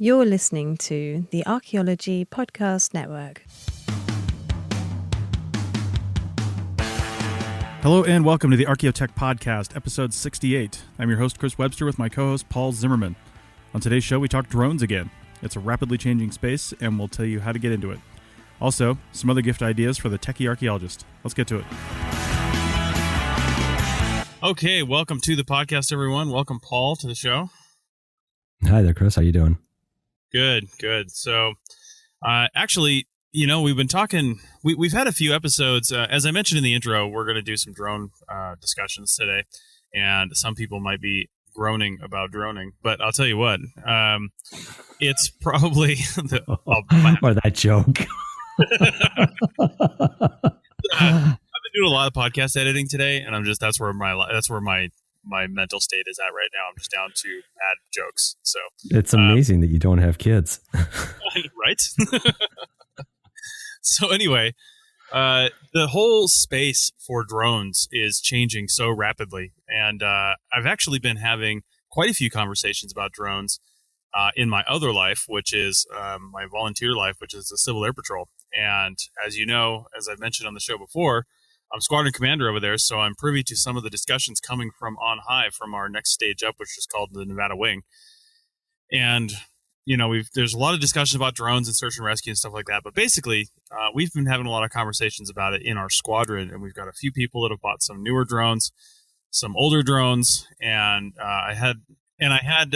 You're listening to the Archaeology Podcast Network. Hello and welcome to the Archaeotech Podcast, episode 68. I'm your host, Chris Webster, with my co-host, Paul Zimmerman. On today's show, we talk drones again. It's a rapidly changing space, and we'll tell you how to get into it. Also, some other gift ideas for the techie archaeologist. Let's get to it. Okay, welcome to the podcast, everyone. Welcome, Paul, to the show. Hi there, Chris. How you doing? Good. So, actually, we've been talking, we've had a few episodes. As I mentioned in the intro, we're going to do some drone discussions today, and some people might be groaning about droning, but I'll tell you what, it's probably or that joke. I've been doing a lot of podcast editing today, and that's where my mental state is at right now. I'm just down to add jokes. So it's amazing that you don't have kids. Right? So anyway, the whole space for drones is changing so rapidly. And I've actually been having quite a few conversations about drones in my other life, which is my volunteer life, which is the Civil Air Patrol. And as you know, as I've mentioned on the show before, I'm squadron commander over there, so I'm privy to some of the discussions coming from on high from our next stage up, which is called the Nevada Wing. And, there's a lot of discussion about drones and search and rescue and stuff like that. But basically, we've been having a lot of conversations about it in our squadron, and we've got a few people that have bought some newer drones, some older drones, and I had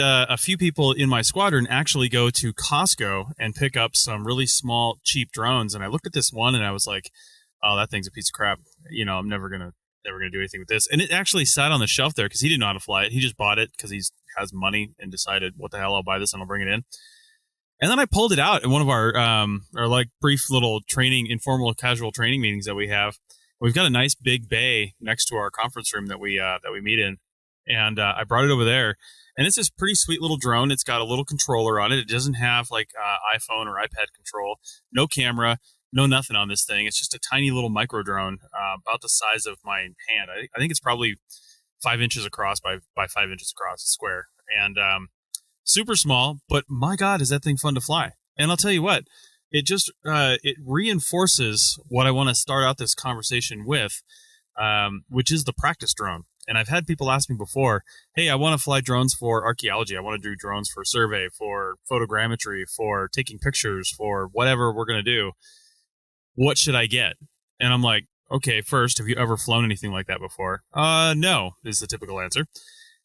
a few people in my squadron actually go to Costco and pick up some really small, cheap drones. And I looked at this one and I was like, oh, that thing's a piece of crap. I'm never gonna do anything with this. And it actually sat on the shelf there because he didn't know how to fly it. He just bought it because he has money and decided, what the hell, I'll buy this and I'll bring it in. And then I pulled it out in one of our brief little informal casual training meetings that we have. We've got a nice big bay next to our conference room that we meet in. And I brought it over there. And it's this pretty sweet little drone. It's got a little controller on it. It doesn't have like iPhone or iPad control, no camera, no nothing on this thing. It's just a tiny little micro drone about the size of my hand. I think it's probably 5 inches across by 5 inches across, square. And super small, but my God, is that thing fun to fly. And I'll tell you what, it just it reinforces what I want to start out this conversation with, which is the practice drone. And I've had people ask me before, hey, I want to fly drones for archaeology. I want to do drones for survey, for photogrammetry, for taking pictures, for whatever we're going to do. What should I get? And I'm like, okay, first, have you ever flown anything like that before? No, is the typical answer.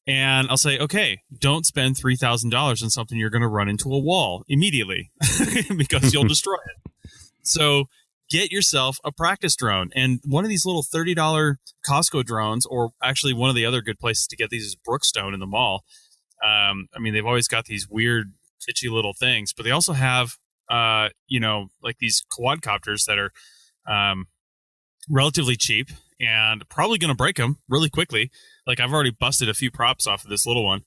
And I'll say, okay, don't spend $3,000 on something you're going to run into a wall immediately because you'll destroy it. So get yourself a practice drone. And one of these little $30 Costco drones, or actually one of the other good places to get these is Brookstone in the mall. They've always got these weird, kitschy little things, but they also have, like these quadcopters that are relatively cheap and probably going to break them really quickly. Like I've already busted a few props off of this little one,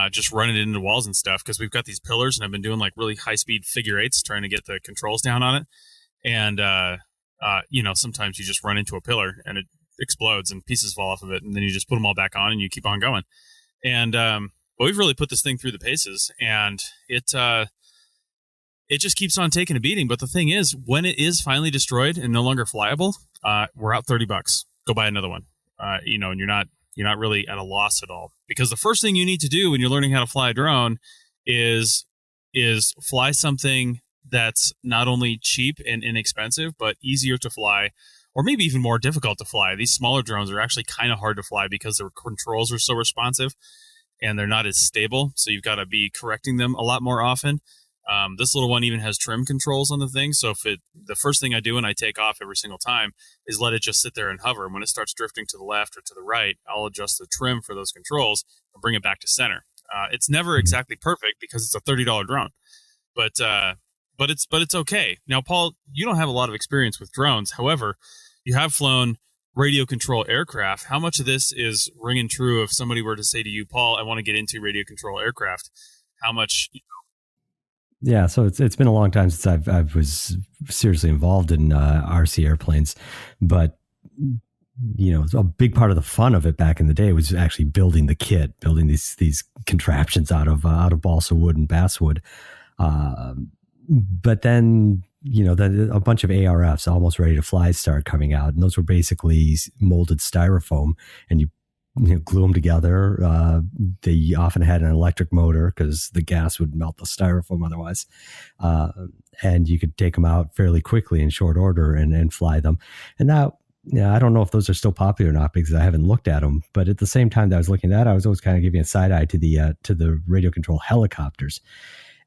just running it into walls and stuff because we've got these pillars and I've been doing like really high-speed figure eights trying to get the controls down on it. And, sometimes you just run into a pillar and it explodes and pieces fall off of it. And then you just put them all back on and you keep on going. And but we've really put this thing through the paces, and it just keeps on taking a beating. But the thing is, when it is finally destroyed and no longer flyable, we're out $30. Go buy another one. And you're not really at a loss at all, because the first thing you need to do when you're learning how to fly a drone is fly something that's not only cheap and inexpensive, but easier to fly, or maybe even more difficult to fly. These smaller drones are actually kind of hard to fly because their controls are so responsive and they're not as stable. So you've got to be correcting them a lot more often. This little one even has trim controls on the thing. So the first thing I do when I take off every single time is let it just sit there and hover. And when it starts drifting to the left or to the right, I'll adjust the trim for those controls and bring it back to center. It's never exactly perfect because it's a $30 drone, but it's okay. Now, Paul, you don't have a lot of experience with drones. However, you have flown radio control aircraft. How much of this is ringing true if somebody were to say to you, Paul, I want to get into radio control aircraft? How much? Yeah, so it's been a long time since I was seriously involved in RC airplanes, but a big part of the fun of it back in the day was actually building the kit, building these contraptions out of balsa wood and basswood. But then, then a bunch of ARFs, almost ready to fly, started coming out. And those were basically molded styrofoam, and you glue them together. They often had an electric motor because the gas would melt the styrofoam otherwise. And you could take them out fairly quickly in short order and fly them. And now, I don't know if those are still popular or not because I haven't looked at them. But at the same time that I was looking at that, I was always kind of giving a side eye to the radio control helicopters.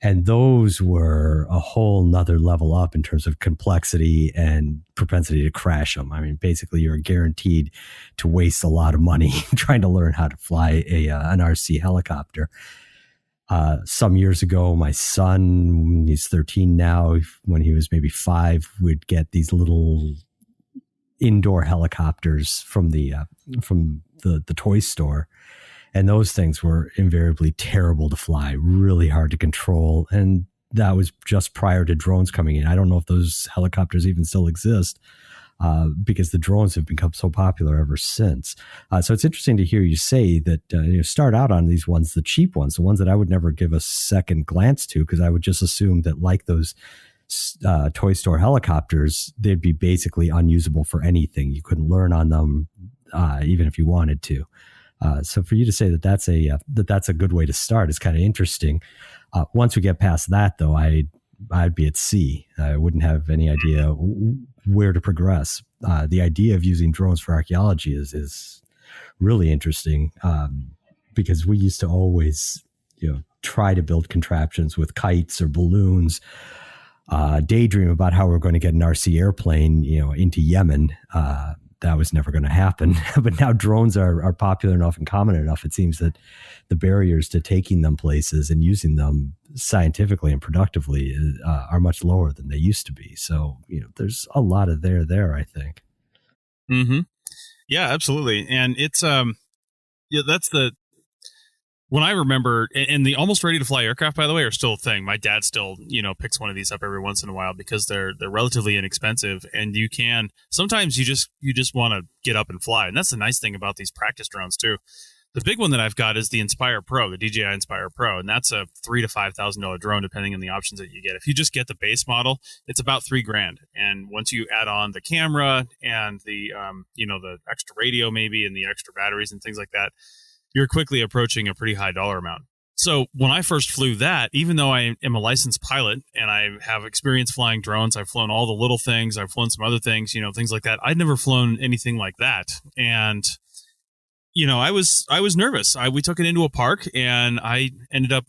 And those were a whole nother level up in terms of complexity and propensity to crash them. I mean, basically, you're guaranteed to waste a lot of money trying to learn how to fly an RC helicopter. Some years ago, my son, he's 13 now, when he was maybe 5, would get these little indoor helicopters from the toy store. And those things were invariably terrible to fly, really hard to control. And that was just prior to drones coming in. I don't know if those helicopters even still exist because the drones have become so popular ever since. So it's interesting to hear you say that start out on these ones, the cheap ones, the ones that I would never give a second glance to, because I would just assume that like those toy store helicopters, they'd be basically unusable for anything. You couldn't learn on them even if you wanted to. So for you to say that that's a good way to start is kind of interesting. Once we get past that, though, I'd be at sea. I wouldn't have any idea where to progress. The idea of using drones for archaeology is really interesting because we used to always try to build contraptions with kites or balloons. Daydream about how we're going to get an RC airplane, into Yemen. That was never going to happen. But now drones are popular enough and common enough. It seems that the barriers to taking them places and using them scientifically and productively are much lower than they used to be. So, there's a lot of there, I think. Mm-hmm. Yeah, absolutely. And it's, that's when I remember, and the almost ready to fly aircraft, by the way, are still a thing. My dad still, picks one of these up every once in a while because they're relatively inexpensive, and sometimes you just want to get up and fly, and that's the nice thing about these practice drones too. The big one that I've got is the Inspire Pro, the DJI Inspire Pro, and that's a $3,000 to $5,000 drone depending on the options that you get. If you just get the base model, it's about $3,000, and once you add on the camera and the the extra radio maybe and the extra batteries and things like that, you're quickly approaching a pretty high dollar amount. So when I first flew that, even though I am a licensed pilot and I have experience flying drones, I've flown all the little things, I've flown some other things, things like that. I'd never flown anything like that. And, I was nervous. We took it into a park and I ended up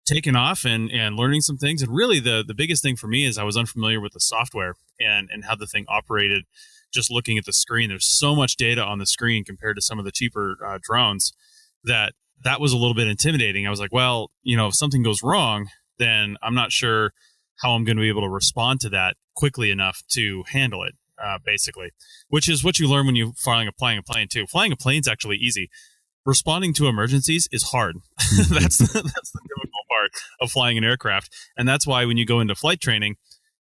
taking off and learning some things. And really the biggest thing for me is I was unfamiliar with the software and how the thing operated. Just looking at the screen, there's so much data on the screen compared to some of the cheaper drones that was a little bit intimidating. I was like, well, if something goes wrong, then I'm not sure how I'm going to be able to respond to that quickly enough to handle it, basically, which is what you learn when you're flying a plane too. Flying a plane is actually easy. Responding to emergencies is hard. That's the difficult part of flying an aircraft. And that's why when you go into flight training,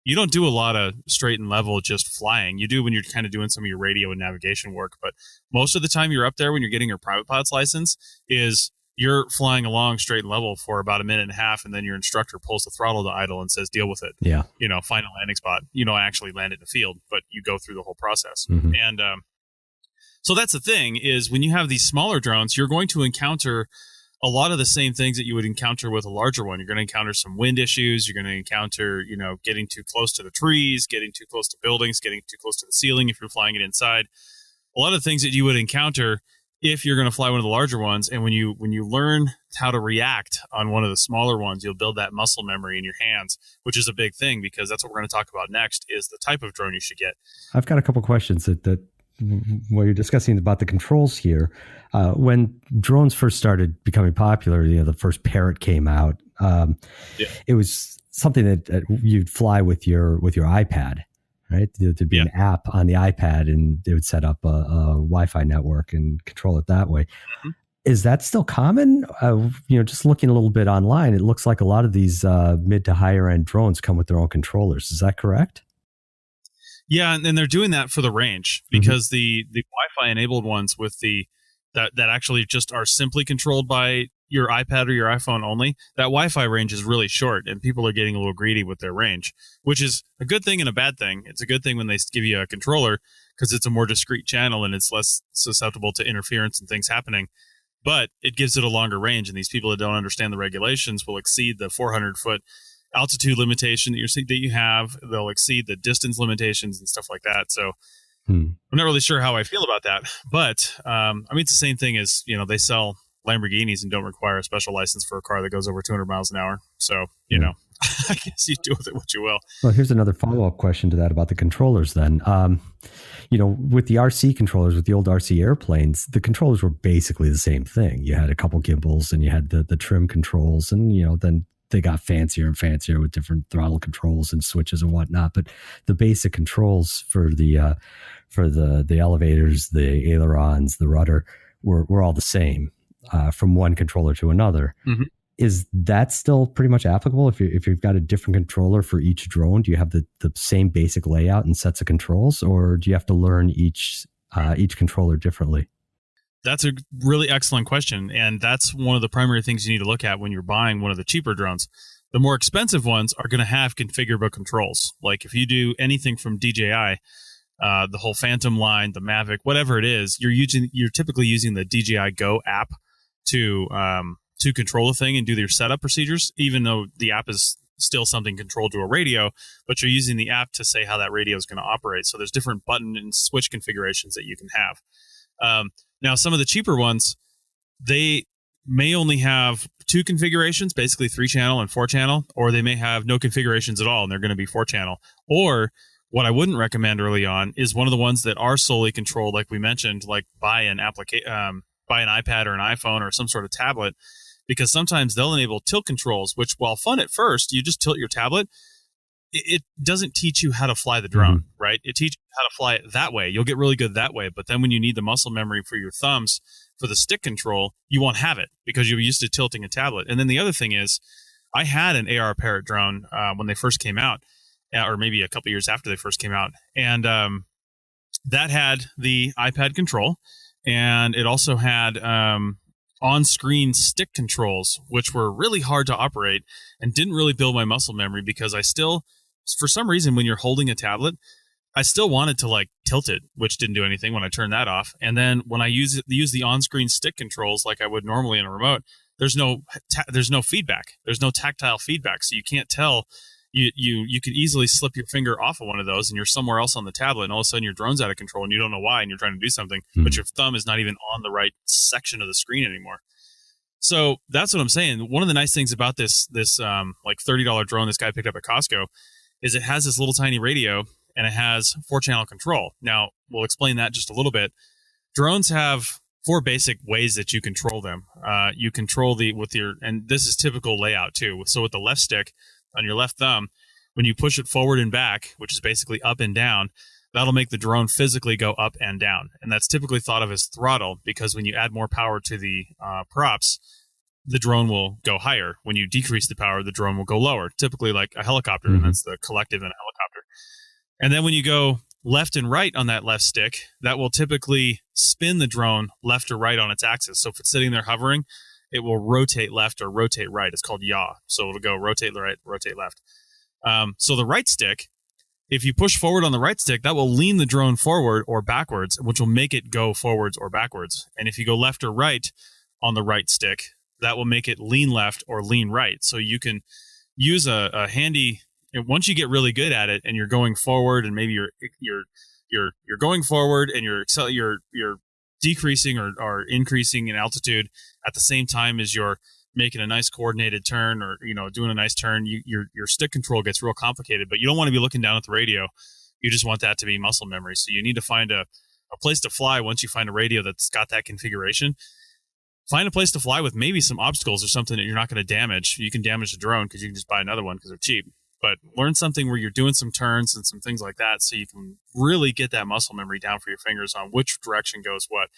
you don't do a lot of straight and level just flying. You do when you're kind of doing some of your radio and navigation work. But most of the time you're up there when you're getting your private pilot's license is you're flying along straight and level for about a minute and a half, and then your instructor pulls the throttle to idle and says, deal with it. Yeah. Find a landing spot. You don't actually land it in the field, but you go through the whole process. Mm-hmm. And so that's the thing is when you have these smaller drones, you're going to encounter a lot of the same things that you would encounter with a larger one. You're going to encounter some wind issues. You're going to encounter, getting too close to the trees, getting too close to buildings, getting too close to the ceiling if you're flying it inside. A lot of things that you would encounter if you're going to fly one of the larger ones. And when you learn how to react on one of the smaller ones, you'll build that muscle memory in your hands, which is a big thing because that's what we're going to talk about next is the type of drone you should get. I've got a couple questions that while you're discussing about the controls here, when drones first started becoming popular, the first Parrot came out. It was something that you'd fly with your iPad, right? There'd be an app on the iPad, and they would set up a Wi-Fi network and control it that way. Mm-hmm. Is that still common? Just looking a little bit online, it looks like a lot of these mid to higher end drones come with their own controllers. Is that correct? Yeah, and they're doing that for the range because the Wi-Fi enabled ones with that actually just are simply controlled by your iPad or your iPhone only, that Wi-Fi range is really short, and people are getting a little greedy with their range, which is a good thing and a bad thing. It's a good thing when they give you a controller because it's a more discrete channel and it's less susceptible to interference and things happening. But it gives it a longer range, and these people that don't understand the regulations will exceed the 400-foot altitude limitation that you have. They'll exceed the distance limitations and stuff like that. So I'm not really sure how I feel about that. But, I mean, it's the same thing as, they sell Lamborghinis and don't require a special license for a car that goes over 200 miles an hour. So, you know, I guess you do with it what you will. Well, here's another follow-up question to that about the controllers then. With the RC controllers, with the old RC airplanes, the controllers were basically the same thing. You had a couple gimbals and you had the trim controls, and, then they got fancier and fancier with different throttle controls and switches and whatnot. But the basic controls for the elevators, the ailerons, the rudder were all the same from one controller to another. Mm-hmm. Is that still pretty much applicable? If you've got a different controller for each drone, do you have the same basic layout and sets of controls, or do you have to learn each controller differently? That's a really excellent question, and that's one of the primary things you need to look at when you're buying one of the cheaper drones. The more expensive ones are going to have configurable controls. Like if you do anything from DJI, the whole Phantom line, the Mavic, whatever it is, you're typically using the DJI Go app to control the thing and do your setup procedures, even though the app is still something controlled to a radio, but you're using the app to say how that radio is going to operate. So there's different button and switch configurations that you can have. Now, some of the cheaper ones, they may only have 2 configurations, basically 3-channel and 4-channel, or they may have no configurations at all, and they're going to be 4-channel. Or what I wouldn't recommend early on is one of the ones that are solely controlled, like we mentioned, like by an iPad or an iPhone or some sort of tablet, because sometimes they'll enable tilt controls, which, while fun at first, you just tilt your tablet. It doesn't teach you how to fly the drone, right? It teaches you how to fly it that way. You'll get really good that way. But then when you need the muscle memory for your thumbs for the stick control, you won't have it because you're used to tilting a tablet. And then the other thing is, I had an AR Parrot drone when they first came out, or maybe a couple years after they first came out. And that had the iPad control, and it also had on-screen stick controls, which were really hard to operate and didn't really build my muscle memory because I still, for some reason, when you're holding a tablet, I still wanted to tilt it, which didn't do anything when I turned that off. And then when I use the on-screen stick controls like I would normally in a remote, there's no feedback. There's no tactile feedback, so you can't tell. You could easily slip your finger off of one of those and you're somewhere else on the tablet, and all of a sudden your drone's out of control and you don't know why, and you're trying to do something, but your thumb is not even on the right section of the screen anymore. So that's what I'm saying. One of the nice things about this $30 drone this guy picked up at Costco is it has this little tiny radio and it has 4-channel control. Now, we'll explain that just a little bit. Drones have 4 basic ways that you control them. You control and this is typical layout too. So with the left stick on your left thumb, when you push it forward and back, which is basically up and down, that'll make the drone physically go up and down. And that's typically thought of as throttle, because when you add more power to the props, the drone will go higher. When you decrease the power, the drone will go lower, typically like a helicopter, and that's the collective in a helicopter. And then when you go left and right on that left stick, that will typically spin the drone left or right on its axis. So if it's sitting there hovering, it will rotate left or rotate right. It's called yaw. So it'll go rotate right, rotate left. So the right stick, if you push forward on the right stick, that will lean the drone forward or backwards, which will make it go forwards or backwards. And if you go left or right on the right stick, that will make it lean left or lean right. So you can use a handy, once you get really good at it and you're going forward, and maybe you're going forward and you're decreasing or increasing in altitude at the same time as you're making a nice coordinated turn, or doing a nice turn, your stick control gets real complicated. But you don't want to be looking down at the radio. You just want that to be muscle memory. So you need to find a place to fly. Once you find a radio that's got that configuration, find a place to fly with maybe some obstacles or something that you're not going to damage. You can damage the drone because you can just buy another one because they're cheap. But learn something where you're doing some turns and some things like that, so you can really get that muscle memory down for your fingers on which direction goes what.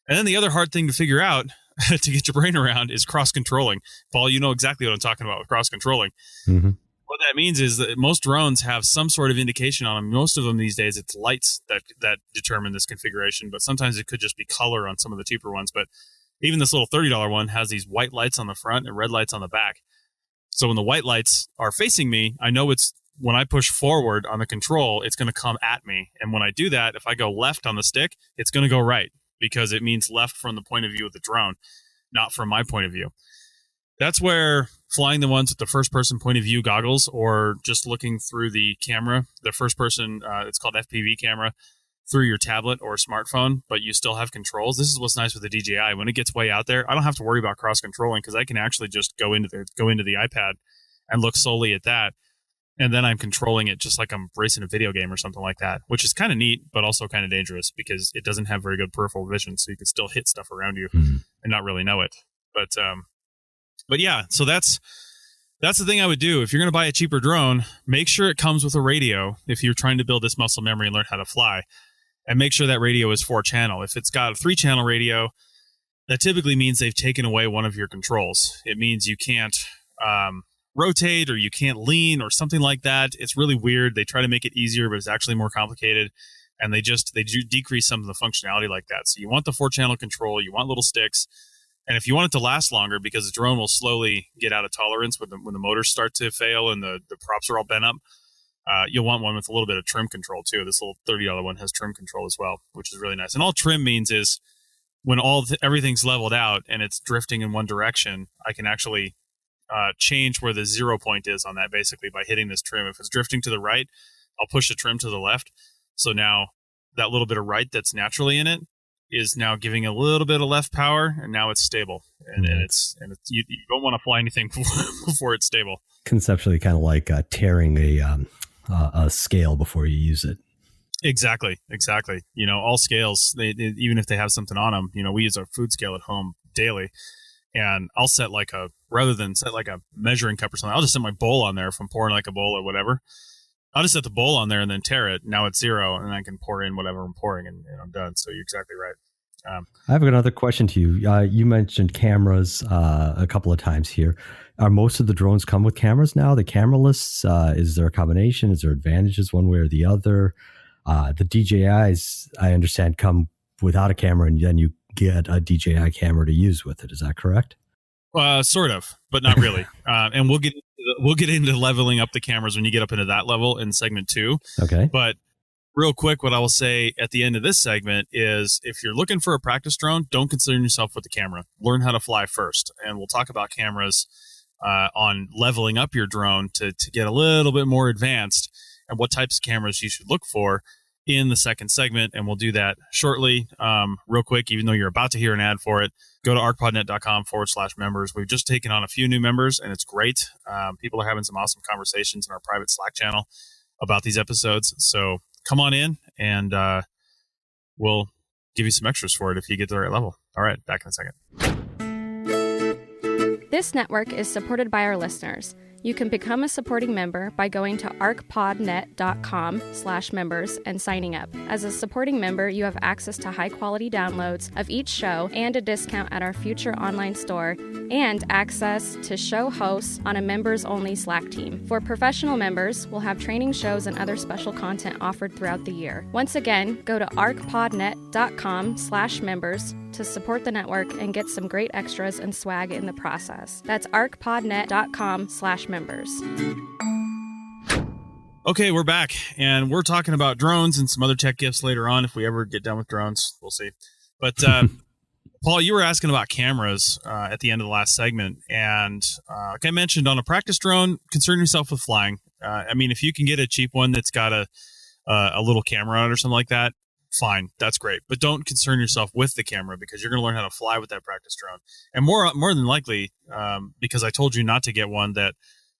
And then the other hard thing to figure out to get your brain around is cross-controlling. Paul, you know exactly what I'm talking about with cross-controlling. Mm-hmm. What that means is that most drones have some sort of indication on them. Most of them these days, it's lights that determine this configuration, but sometimes it could just be color on some of the cheaper ones. But Even this little $30 one has these white lights on the front and red lights on the back. So when the white lights are facing me, I know when I push forward on the control, it's going to come at me. And when I do that, if I go left on the stick, it's going to go right, because it means left from the point of view of the drone, not from my point of view. That's where flying the ones with the first person point of view goggles, or just looking through the camera, the first person, it's called FPV camera, through your tablet or smartphone, but you still have controls. This is what's nice with the DJI. When it gets way out there, I don't have to worry about cross controlling, because I can actually just go into the iPad and look solely at that. And then I'm controlling it just like I'm racing a video game or something like that, which is kind of neat, but also kind of dangerous, because it doesn't have very good peripheral vision. So you can still hit stuff around you and not really know it. But yeah, so that's the thing I would do. If you're going to buy a cheaper drone, make sure it comes with a radio if you're trying to build this muscle memory and learn how to fly. And make sure that radio is 4-channel. If it's got a 3-channel radio, that typically means they've taken away one of your controls. It means you can't rotate, or you can't lean, or something like that. It's really weird. They try to make it easier, but it's actually more complicated. And they do decrease some of the functionality like that. So you want the 4-channel control. You want little sticks. And if you want it to last longer, because the drone will slowly get out of tolerance when the motors start to fail and the props are all bent up, you'll want one with a little bit of trim control too. This little $30 one has trim control as well, which is really nice. And all trim means is when everything's leveled out and it's drifting in one direction, I can actually change where the 0 point is on that, basically by hitting this trim. If it's drifting to the right, I'll push the trim to the left. So now that little bit of right that's naturally in it is now giving a little bit of left power, and now it's stable. And it's you don't want to fly anything before it's stable. Conceptually, kind of like tearing a scale before you use it. Exactly. All scales, they even if they have something on them, we use our food scale at home daily, and I'll set rather than set like a measuring cup or something, I'll just set my bowl on there if I'm pouring like a bowl or whatever. I'll just set the bowl on there and then tear it. Now it's 0, and I can pour in whatever I'm pouring, and I'm done. So you're exactly right. I have another question to you. You mentioned cameras a couple of times here. Are most of the drones come with cameras now? The camera lists, is there a combination? Is there advantages one way or the other? The DJIs, I understand, come without a camera, and then you get a DJI camera to use with it. Is that correct? Sort of, but not really. And we'll get into leveling up the cameras when you get up into that level in segment 2. Okay. But real quick, what I will say at the end of this segment is, if you're looking for a practice drone, don't concern yourself with the camera. Learn how to fly first. And we'll talk about cameras on leveling up your drone to get a little bit more advanced, and what types of cameras you should look for in the second segment. And we'll do that shortly. Real quick, even though you're about to hear an ad for it, go to arcpodnet.com/members. We've just taken on a few new members, and it's great. People are having some awesome conversations in our private Slack channel about these episodes. So come on in, and we'll give you some extras for it if you get to the right level. All right, back in a second. This network is supported by our listeners. You can become a supporting member by going to arcpodnet.com/members and signing up. As a supporting member, you have access to high-quality downloads of each show and a discount at our future online store, and access to show hosts on a members-only Slack team. For professional members, we'll have training shows and other special content offered throughout the year. Once again, go to arcpodnet.com/members to support the network and get some great extras and swag in the process. That's arcpodnet.com/members. Okay, we're back, and we're talking about drones and some other tech gifts later on. If we ever get done with drones, we'll see. But Paul, you were asking about cameras at the end of the last segment, and like I mentioned, on a practice drone, concern yourself with flying. I mean, if you can get a cheap one that's got a little camera on it or something like that, fine, that's great. But don't concern yourself with the camera, because you're going to learn how to fly with that practice drone. And more than likely, because I told you not to get one that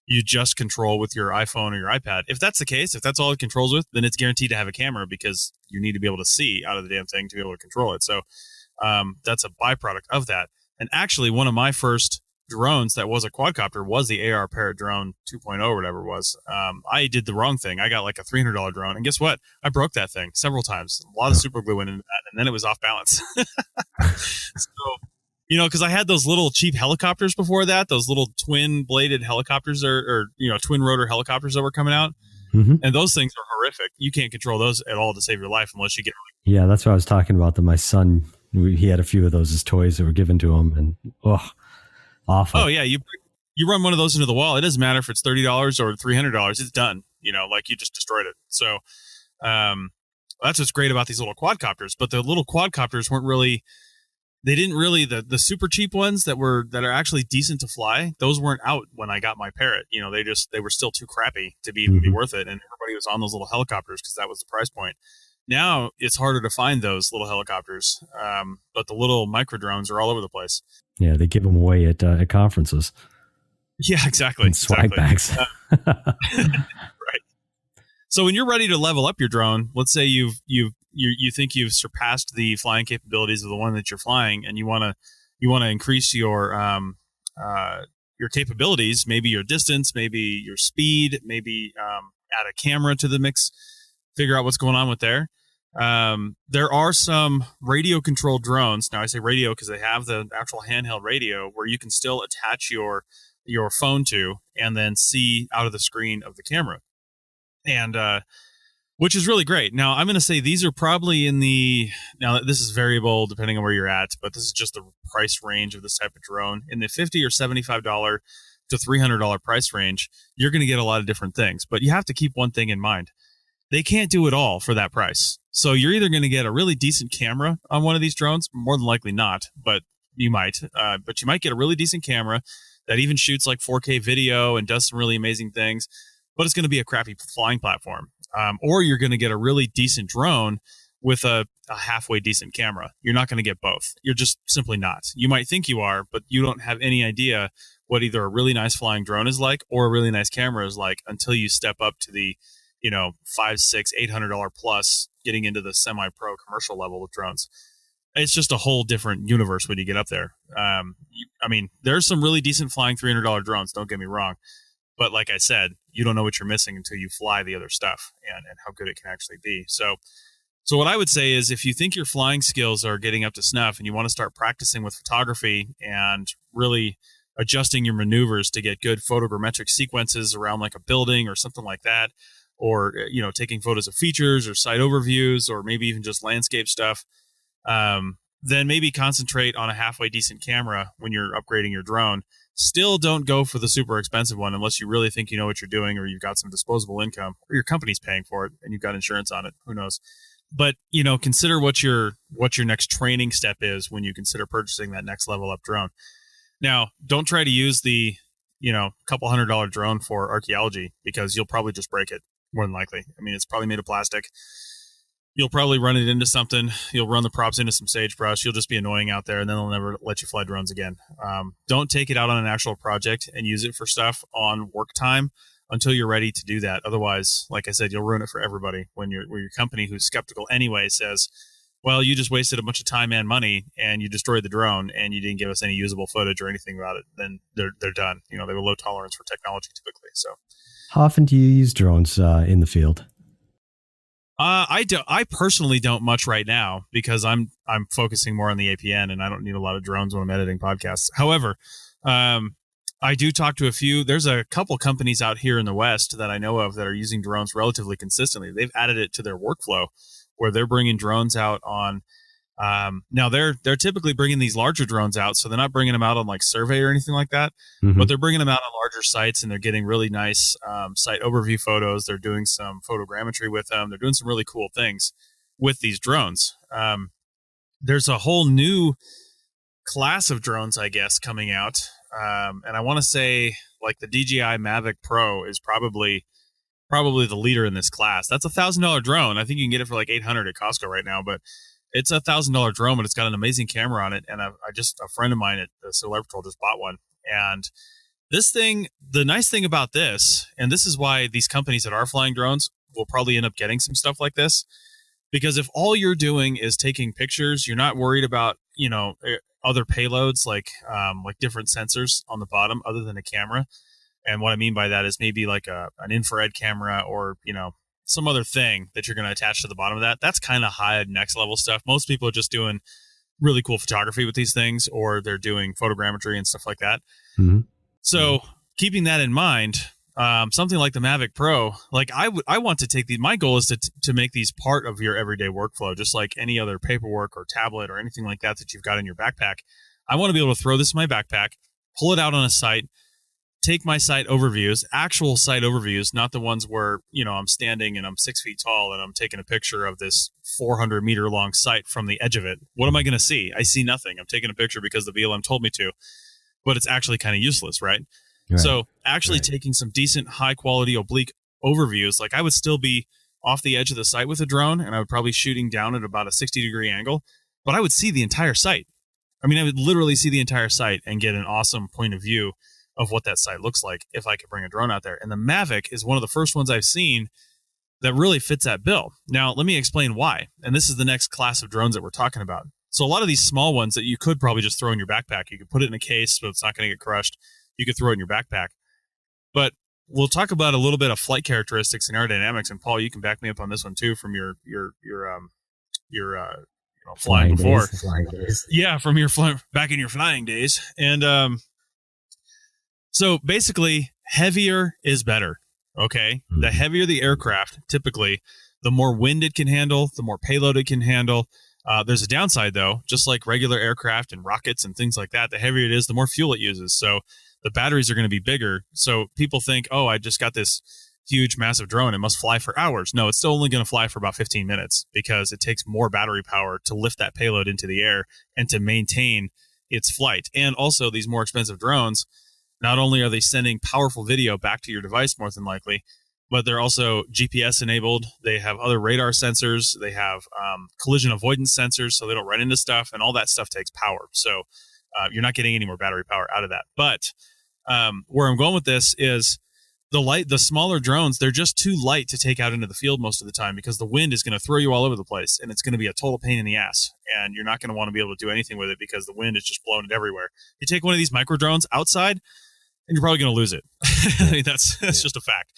you just control with your iPhone or your iPad. If that's the case, if that's all it controls with, then it's guaranteed to have a camera, because you need to be able to see out of the damn thing to be able to control it. So that's a byproduct of that. And actually, one of my first drones that was a quadcopter was the AR Parrot drone 2.0 or whatever it was. I did the wrong thing. I got like a $300 drone, and guess what? I broke that thing several times. A lot of super glue went into that, and then it was off balance. So, because I had those little cheap helicopters before that, those little twin bladed helicopters or twin rotor helicopters that were coming out. Mm-hmm. And those things are horrific. You can't control those at all to save your life unless you get. Yeah, that's what I was talking about. That my son He had a few of those as toys that were given to him, and awful. Oh yeah, you run one of those into the wall. It doesn't matter if it's $30 or $300. It's done. Like you just destroyed it. So that's what's great about these little quadcopters. But the little quadcopters weren't really. They didn't really the super cheap ones that are actually decent to fly. Those weren't out when I got my Parrot. They were still too crappy to be worth it. And everybody was on those little helicopters because that was the price point. Now it's harder to find those little helicopters, but the little micro drones are all over the place. Yeah, they give them away at conferences. Yeah, exactly. And swag bags. Right. So when you're ready to level up your drone, let's say you think you've surpassed the flying capabilities of the one that you're flying, and you want to increase your capabilities, maybe your distance, maybe your speed, maybe add a camera to the mix, figure out what's going on with there. There are some radio controlled drones. Now I say radio because they have the actual handheld radio where you can still attach your phone to and then see out of the screen of the camera. And which is really great. Now, I'm going to say these are probably now this is variable depending on where you're at, but this is just the price range of this type of drone. In the $50 or $75 to $300 price range, you're going to get a lot of different things. But you have to keep one thing in mind. They can't do it all for that price. So you're either going to get a really decent camera on one of these drones, more than likely not, but you might. But you might get a really decent camera that even shoots like 4K video and does some really amazing things, but it's going to be a crappy flying platform. Or you're going to get a really decent drone with a halfway decent camera. You're not going to get both. You're just simply not. You might think you are, but you don't have any idea what either a really nice flying drone is like or a really nice camera is like until you step up to the, $500, $600, $800 plus, getting into the semi-pro commercial level of drones. It's just a whole different universe when you get up there. There's some really decent flying $300 drones. Don't get me wrong. But like I said, you don't know what you're missing until you fly the other stuff and how good it can actually be. So what I would say is if you think your flying skills are getting up to snuff and you want to start practicing with photography and really adjusting your maneuvers to get good photogrammetric sequences around like a building or something like that, or, taking photos of features or site overviews or maybe even just landscape stuff, then maybe concentrate on a halfway decent camera when you're upgrading your drone. Still don't go for the super expensive one unless you really think you know what you're doing or you've got some disposable income or your company's paying for it and you've got insurance on it. Who knows? But, consider what your next training step is when you consider purchasing that next level up drone. Now, don't try to use the, couple $100 drone for archaeology because you'll probably just break it more than likely. It's probably made of plastic. You'll probably run it into something. You'll run the props into some sagebrush. You'll just be annoying out there, and then they'll never let you fly drones again. Don't take it out on an actual project and use it for stuff on work time until you're ready to do that. Otherwise, like I said, you'll ruin it for everybody when your company, who's skeptical anyway, says, well, you just wasted a bunch of time and money, and you destroyed the drone, and you didn't give us any usable footage or anything about it. Then they're done. They have a low tolerance for technology typically. So, how often do you use drones in the field? I personally don't much right now because I'm focusing more on the APN and I don't need a lot of drones when I'm editing podcasts. However, I do talk to a few. There's a couple companies out here in the West that I know of that are using drones relatively consistently. They've added it to their workflow where they're bringing drones out on. Now they're typically bringing these larger drones out, so they're not bringing them out on like survey or anything like that, but they're bringing them out on larger sites, and they're getting really nice site overview photos. They're doing some photogrammetry with them. They're doing some really cool things with these drones. There's a whole new class of drones, I guess, coming out, and I want to say like the DJI Mavic Pro is probably the leader in this class. That's $1,000 drone. I think you can get it for like $800 at Costco right now, but it's $1,000 drone, but it's got an amazing camera on it. And a friend of mine at the Solar Patrol just bought one. And this thing, the nice thing about this, and this is why these companies that are flying drones will probably end up getting some stuff like this, because if all you're doing is taking pictures, you're not worried about, other payloads like different sensors on the bottom other than a camera. And what I mean by that is maybe like an infrared camera or, some other thing that you're going to attach to the bottom of that. That's kind of high next level stuff. Most people are just doing really cool photography with these things, or they're doing photogrammetry and stuff like that. So keeping that in mind, something like the Mavic Pro, like I want to take my goal is to make these part of your everyday workflow, just like any other paperwork or tablet or anything like that you've got in your backpack. I want to be able to throw this in my backpack, pull it out on a site, take my site overviews, actual site overviews, not the ones where, I'm standing and I'm 6 feet tall and I'm taking a picture of this 400-meter long site from the edge of it. What am I going to see? I see nothing. I'm taking a picture because the VLM told me to, but it's actually kind of useless, right? So actually taking some decent high quality oblique overviews, like I would still be off the edge of the site with a drone and I would probably shooting down at about a 60-degree angle, but I would see the entire site. I mean, I would literally see the entire site and get an awesome point of view of what that site looks like if I could bring a drone out there. And the Mavic is one of the first ones I've seen that really fits that bill. Now, let me explain why. And this is the next class of drones that we're talking about. So a lot of these small ones that you could probably just throw in your backpack, you could put it in a case, but it's not going to get crushed. You could throw it in your backpack. But we'll talk about a little bit of flight characteristics and aerodynamics. And Paul, you can back me up on this one too from your flying before. Flying days. Yeah, from your back in your flying days. And so basically, heavier is better. Okay, the heavier the aircraft, typically, the more wind it can handle, the more payload it can handle. There's a downside, though. Just like regular aircraft and rockets and things like that, the heavier it is, the more fuel it uses. So the batteries are going to be bigger. So people think, oh, I just got this huge, massive drone. It must fly for hours. No, it's still only going to fly for about 15 minutes because it takes more battery power to lift that payload into the air and to maintain its flight. And also, these more expensive drones, not only are they sending powerful video back to your device more than likely, but they're also GPS enabled. They have other radar sensors. They have collision avoidance sensors, so they don't run into stuff, and all that stuff takes power. So you're not getting any more battery power out of that. But where I'm going with this is the smaller drones, they're just too light to take out into the field most of the time because the wind is going to throw you all over the place, and it's going to be a total pain in the ass, and you're not going to want to be able to do anything with it because the wind is just blowing it everywhere. You take one of these micro drones outside, and you're probably going to lose it. I mean, that's just a fact.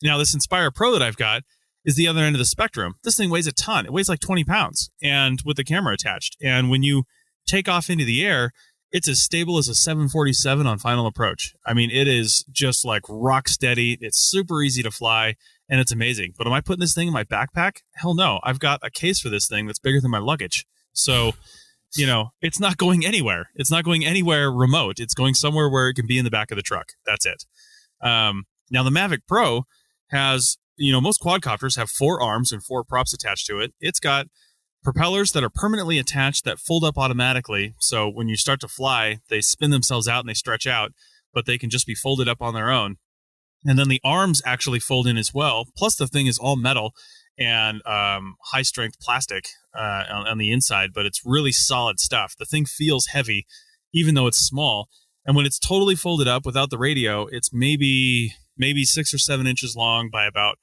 Now, this Inspire Pro that I've got is the other end of the spectrum. This thing weighs a ton. It weighs like 20 pounds and with the camera attached. And when you take off into the air, it's as stable as a 747 on final approach. I mean, it is just like rock steady. It's super easy to fly, and it's amazing. But am I putting this thing in my backpack? Hell no. I've got a case for this thing that's bigger than my luggage. So, it's not going anywhere. It's not going anywhere remote. It's going somewhere where it can be in the back of the truck. That's it. Now, the Mavic Pro has, most quadcopters have 4 arms and 4 props attached to it. It's got propellers that are permanently attached that fold up automatically. So when you start to fly, they spin themselves out and they stretch out, but they can just be folded up on their own. And then the arms actually fold in as well. Plus, the thing is all metal and high strength plastic on the inside, but it's really solid stuff. The thing feels heavy, even though it's small. And when it's totally folded up without the radio, it's maybe 6 or 7 inches long by about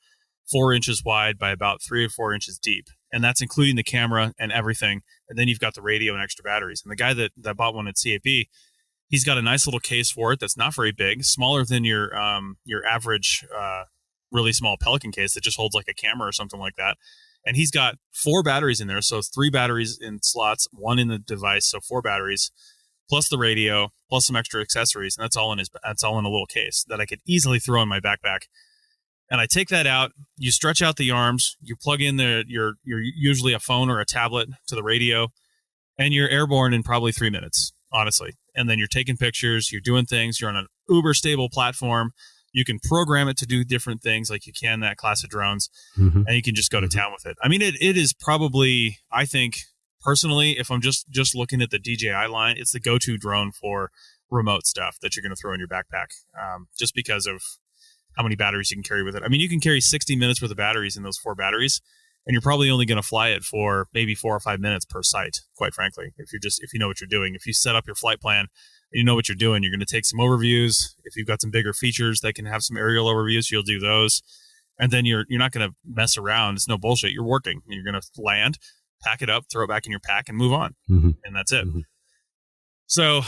4 inches wide by about 3 or 4 inches deep. And that's including the camera and everything. And then you've got the radio and extra batteries. And the guy that bought one at CAP, he's got a nice little case for it that's not very big, smaller than your average really small Pelican case that just holds like a camera or something like that. And he's got 4 batteries in there. So 3 batteries in slots, 1 in the device. So 4 batteries, plus the radio, plus some extra accessories. And that's all in a little case that I could easily throw in my backpack. And I take that out, you stretch out the arms, you plug in your usually a phone or a tablet to the radio, and you're airborne in probably 3 minutes, honestly. And then you're taking pictures, you're doing things, you're on an uber stable platform. You can program it to do different things like you can that class of drones, and you can just go to town with it. I mean, it is probably, I think, personally, if I'm just looking at the DJI line, it's the go-to drone for remote stuff that you're going to throw in your backpack, just because of how many batteries you can carry with it. I mean, you can carry 60 minutes worth of batteries in those 4 batteries, and you're probably only going to fly it for maybe 4 or 5 minutes per site, quite frankly, if you know what you're doing. If you set up your flight plan, you know what you're doing. You're going to take some overviews. If you've got some bigger features that can have some aerial overviews, you'll do those. And then you're not going to mess around. It's no bullshit. You're working. You're going to land, pack it up, throw it back in your pack, and move on. And that's it. So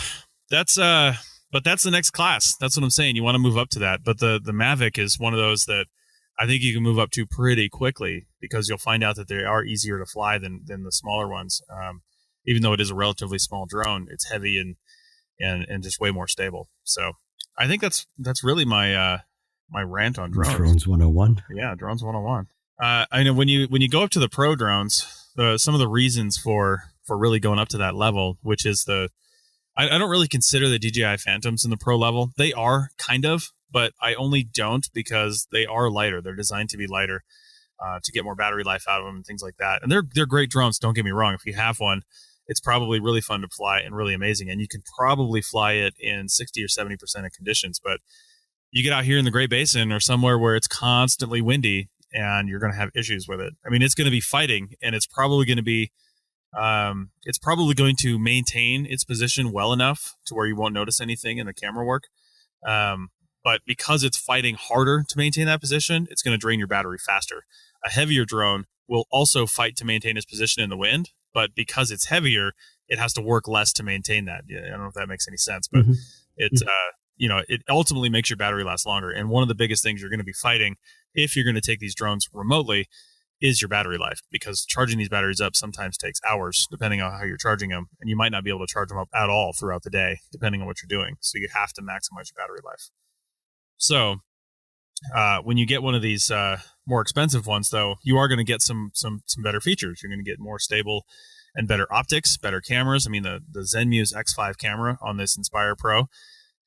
that's but that's the next class. That's what I'm saying. You want to move up to that. But the Mavic is one of those that I think you can move up to pretty quickly because you'll find out that they are easier to fly than the smaller ones. Even though it is a relatively small drone, it's heavy and just way more stable. So I think that's really my rant on drones. Drones 101. Yeah, drones 101. I know when you go up to the pro drones, some of the reasons for really going up to that level, which is I don't really consider the DJI Phantoms in the pro level. They are kind of, but I only don't because they are lighter. They're designed to be lighter to get more battery life out of them and things like that. And they're great drones. Don't get me wrong. If you have one, it's probably really fun to fly and really amazing. And you can probably fly it in 60 or 70% of conditions. But you get out here in the Great Basin or somewhere where it's constantly windy and you're going to have issues with it. I mean, it's going to be fighting and it's probably going to be it's probably going to maintain its position well enough to where you won't notice anything in the camera work. But because it's fighting harder to maintain that position, it's going to drain your battery faster. A heavier drone will also fight to maintain its position in the wind, but because it's heavier, it has to work less to maintain that. I don't know if that makes any sense, but it's it ultimately makes your battery last longer. And one of the biggest things you're going to be fighting if you're going to take these drones remotely is your battery life, because charging these batteries up sometimes takes hours, depending on how you're charging them. And you might not be able to charge them up at all throughout the day, depending on what you're doing. So you have to maximize your battery life. So when you get one of these more expensive ones, though, you are going to get some better features. You're going to get more stable and better optics, better cameras. I mean, the Zenmuse X5 camera on this Inspire Pro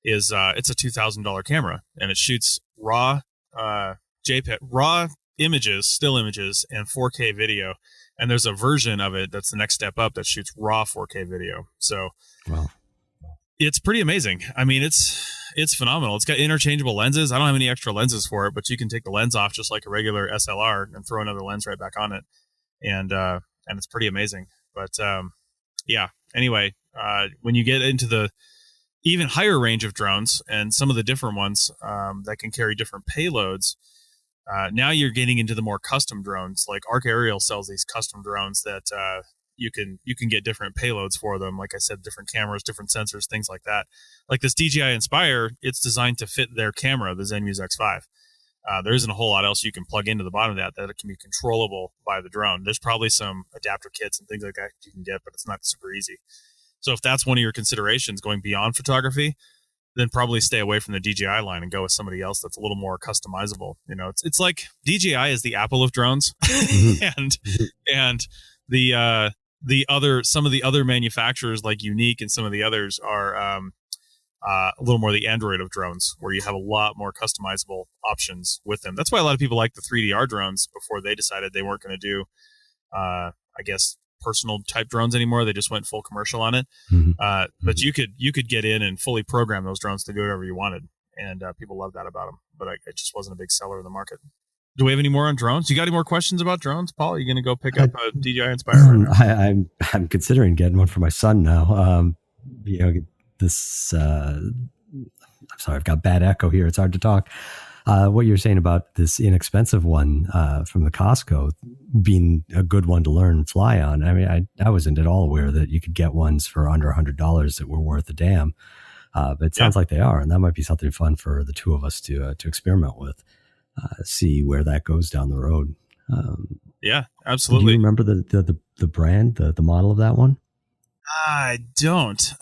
is it's a $2,000 camera, and it shoots raw JPEG, raw images, still images, and 4K video. And there's a version of it that's the next step up that shoots raw 4K video. So it's pretty amazing. I mean, it's phenomenal. It's got interchangeable lenses. I don't have any extra lenses for it, but you can take the lens off just like a regular SLR and throw another lens right back on it. And it's pretty amazing. But yeah, anyway, when you get into the even higher range of drones and some of the different ones that can carry different payloads, now you're getting into the more custom drones. Like Archaeology sells these custom drones that you can get different payloads for them. Like I said, different cameras, different sensors, things like that. Like this DJI Inspire, it's designed to fit their camera, the Zenmuse X5. There isn't a whole lot else you can plug into the bottom of that it can be controllable by the drone. There's probably some adapter kits and things like that you can get, but it's not super easy. So if that's one of your considerations going beyond photography, then probably stay away from the DJI line and go with somebody else that's a little more customizable. You know, it's like DJI is the Apple of drones, and some of the other manufacturers like Unique and some of the others are a little more the Android of drones, where you have a lot more customizable options with them. That's why a lot of people like the 3DR drones before they decided they weren't going to do, I guess, personal type drones anymore. They just went full commercial on it. But you could get in and fully program those drones to do whatever you wanted, and people love that about them. But it just wasn't a big seller in the market. Do we have any more on drones? You got any more questions about drones, Paul? Are you going to go pick up a DJI Inspire? Right I'm considering getting one for my son now. This I'm sorry, I've got bad echo here. It's hard to talk. What you're saying about this inexpensive one from the Costco being a good one to learn and fly on. I mean, I wasn't at all aware that you could get ones for under $100 that were worth a damn. But it sounds like they are, and that might be something fun for the two of us to experiment with, see where that goes down the road. Yeah, absolutely. Do you remember the brand, the model of that one? I don't.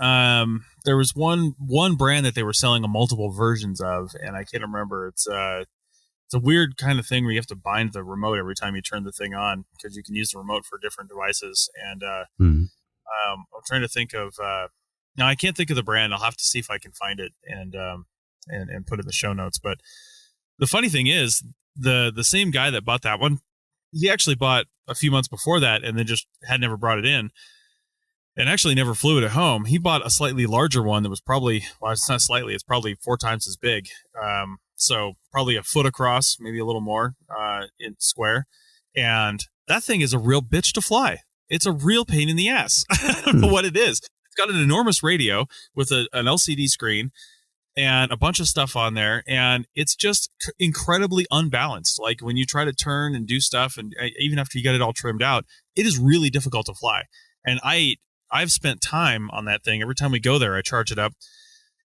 There was one brand that they were selling multiple versions of, and I can't remember. It's a weird kind of thing where you have to bind the remote every time you turn the thing on, because you can use the remote for different devices. And I'm trying to think of. Now I can't think of the brand. I'll have to see if I can find it and put it in the show notes. But the funny thing is, the same guy that bought that one, he actually bought a few months before that, and then just had never brought it in. And actually never flew it at home. He bought a slightly larger one that was probably, well, it's not slightly, it's probably 4 times as big. So probably a foot across, maybe a little more in square. And that thing is a real bitch to fly. It's a real pain in the ass. I don't know what it is. It's got an enormous radio with an LCD screen and a bunch of stuff on there. And it's just incredibly unbalanced. Like when you try to turn and do stuff, and even after you get it all trimmed out, it is really difficult to fly. And I've spent time on that thing. Every time we go there, I charge it up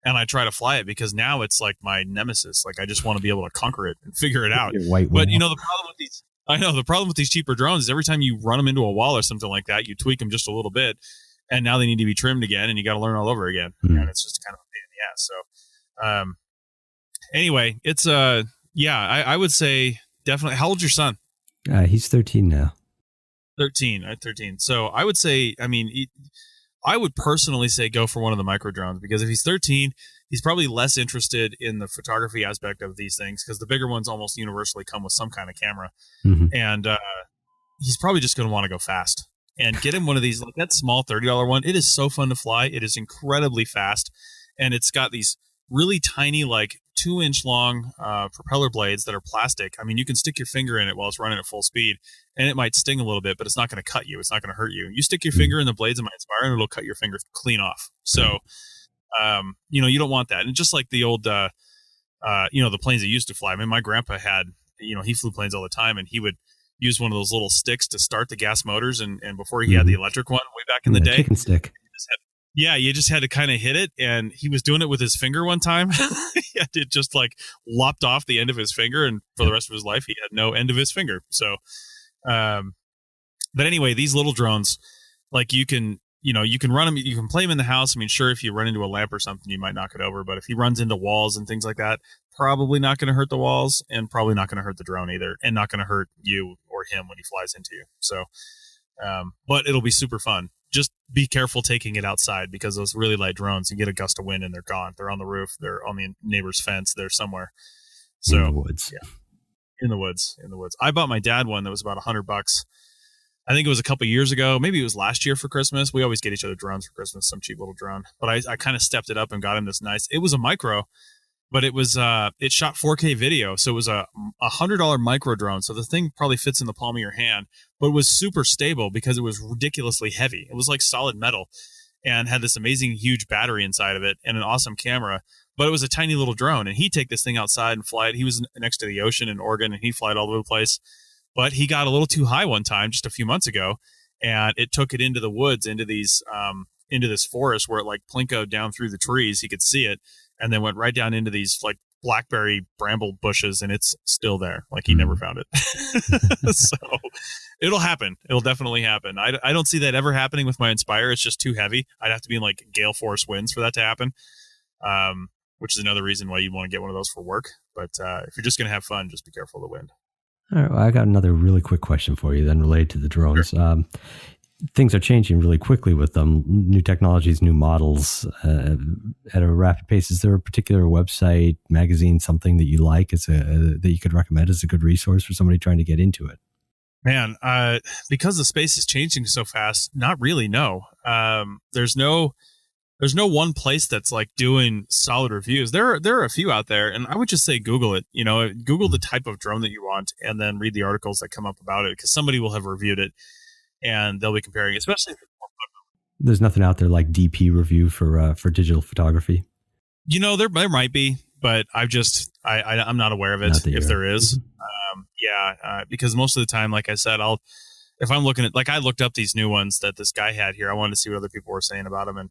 and I try to fly it, because now it's like my nemesis. Like I just want to be able to conquer it and figure it out. But you know, the problem with these cheaper drones is every time you run them into a wall or something like that, you tweak them just a little bit, and now they need to be trimmed again, and you got to learn all over again. And it's just kind of a pain in the ass. So anyway, it's Yeah, I would say definitely. How old's your son? He's 13 now. 13, right? 13. So I would say, I would personally say go for one of the micro drones, because if he's 13, he's probably less interested in the photography aspect of these things, because the bigger ones almost universally come with some kind of camera. Mm-hmm. And he's probably just going to want to go fast. And get him one of these, like that small $30 one. It is so fun to fly. It is incredibly fast. And it's got these really tiny, like 2-inch long propeller blades that are plastic. I mean, you can stick your finger in it while it's running at full speed, and it might sting a little bit, but it's not going to cut you. It's not going to hurt you. You stick your finger in the blades of my Inspire, and it'll cut your finger clean off. So, you don't want that. And just like the old, the planes that used to fly. I mean, my grandpa had, he flew planes all the time, and he would use one of those little sticks to start the gas motors. And before he had the electric one way back in the day, chicken stick. You just had to kind of hit it, and he was doing it with his finger one time. It just like lopped off the end of his finger, and for the rest of his life, he had no end of his finger. So, but anyway, these little drones, like you can run them, you can play them in the house. I mean, sure, if you run into a lamp or something, you might knock it over, but if he runs into walls and things like that, probably not going to hurt the walls, and probably not going to hurt the drone either, and not going to hurt you or him when he flies into you. So, but it'll be super fun. Just be careful taking it outside, because those really light drones, you get a gust of wind and they're gone. They're on the roof. They're on the neighbor's fence. They're somewhere. So, in the woods. Yeah, in the woods. I bought my dad one that was about $100. I think it was a couple years ago. Maybe it was last year for Christmas. We always get each other drones for Christmas, some cheap little drone. But I kind of stepped it up and got him this nice. It was a micro, but it was it shot 4K video. So it was a $100 micro drone. So the thing probably fits in the palm of your hand, but it was super stable because it was ridiculously heavy. It was like solid metal and had this amazing huge battery inside of it and an awesome camera. But it was a tiny little drone, and he'd take this thing outside and fly it. He was next to the ocean in Oregon, and he'd fly it all over the place. But he got a little too high one time just a few months ago, and it took it into the woods, into these into this forest where it like plinkoed down through the trees. He could see it, and then went right down into these like blackberry bramble bushes, and it's still there. Like he never found it. So it'll happen. It'll definitely happen. I don't see that ever happening with my Inspire. It's just too heavy. I'd have to be in like gale force winds for that to happen. Which is another reason why you want to get one of those for work. But if you're just going to have fun, just be careful of the wind. All right, well, I got another really quick question for you then related to the drones. Sure. Things are changing really quickly with them, new technologies, new models at a rapid pace. Is there a particular website, magazine, something that you like that you could recommend as a good resource for somebody trying to get into it? Man, because the space is changing so fast, not really, no. There's no one place that's like doing solid reviews. There are a few out there, and I would just say Google it. Google the type of drone that you want, and then read the articles that come up about it, because somebody will have reviewed it, and they'll be comparing, especially if it's more popular. There's nothing out there like DP review for digital photography. There might be, but I'm not aware of it. If there is, because most of the time, like I said, if I'm looking at, like I looked up these new ones that this guy had here. I wanted to see what other people were saying about them, and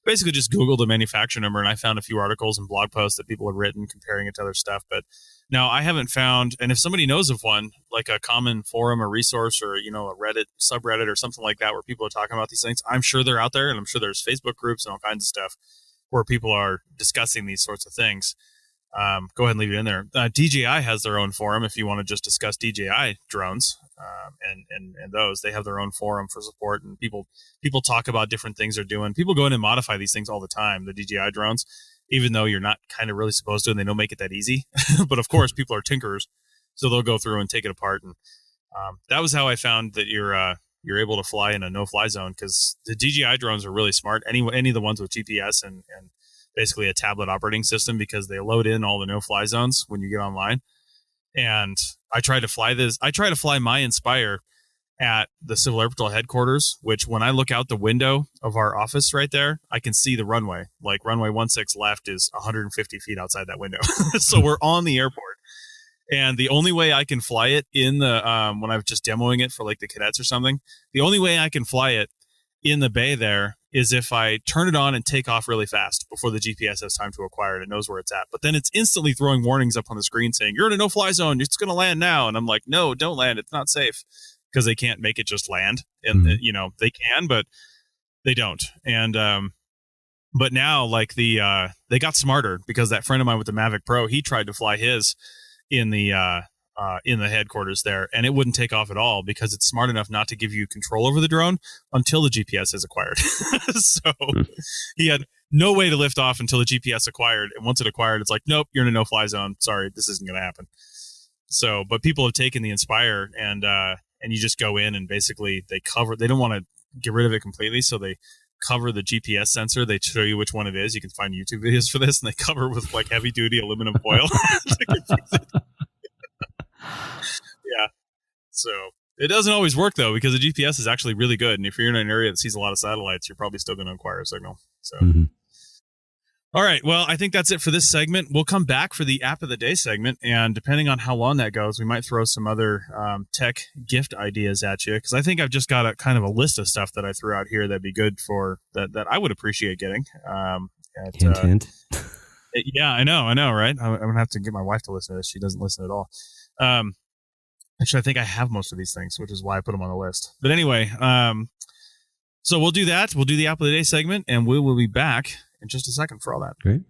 basically just Googled the manufacturer number, and I found a few articles and blog posts that people have written comparing it to other stuff. But now I haven't found, and if somebody knows of one, like a common forum or resource, or, a Reddit subreddit or something like that, where people are talking about these things, I'm sure they're out there, and I'm sure there's Facebook groups and all kinds of stuff where people are discussing these sorts of things. Go ahead and leave it in there. DJI has their own forum if you want to just discuss DJI drones, and those. They have their own forum for support, and people talk about different things they're doing. People go in and modify these things all the time, the DJI drones, even though you're not kind of really supposed to, and they don't make it that easy. But of course, people are tinkerers, so they'll go through and take it apart. And that was how I found that you're able to fly in a no-fly zone, because the DJI drones are really smart. Any of the ones with GPS and basically a tablet operating system, because they load in all the no-fly zones when you get online. And I try to fly my Inspire at the Civil Air Patrol headquarters, which when I look out the window of our office right there, I can see the runway. Like runway 16 left is 150 feet outside that window. So we're on the airport. And the only way I can fly it in the, when I'm just demoing it for like the cadets or something, the only way I can fly it in the bay there is if I turn it on and take off really fast before the GPS has time to acquire it. It knows where it's at. But then it's instantly throwing warnings up on the screen saying, you're in a no-fly zone. It's going to land now. And I'm like, no, don't land. It's not safe, because they can't make it just land. And, they can, but they don't. And, but now, like they got smarter, because that friend of mine with the Mavic Pro, he tried to fly his, in the headquarters there, and it wouldn't take off at all because it's smart enough not to give you control over the drone until the GPS is acquired. So he had no way to lift off until the GPS acquired, and once it acquired, it's like, nope, you're in a no-fly zone. Sorry, this isn't going to happen. So, but people have taken the Inspire, and you just go in and basically they don't want to get rid of it completely, so they cover the GPS sensor. They show you which one it is. You can find YouTube videos for this, and they cover with like heavy duty aluminum foil. Yeah. So it doesn't always work though, because the GPS is actually really good. And if you're in an area that sees a lot of satellites, you're probably still going to acquire a signal. So, All right. Well, I think that's it for this segment. We'll come back for the app of the day segment. And depending on how long that goes, we might throw some other tech gift ideas at you. Because I think I've just got a kind of a list of stuff that I threw out here that'd be good for that I would appreciate getting. Hint, hint. Yeah, I know, right? I'm going to have to get my wife to listen to this. She doesn't listen at all. Actually, I think I have most of these things, which is why I put them on the list. But anyway, so we'll do that. We'll do the app of the day segment, and we will be back in just a second for all that. Great.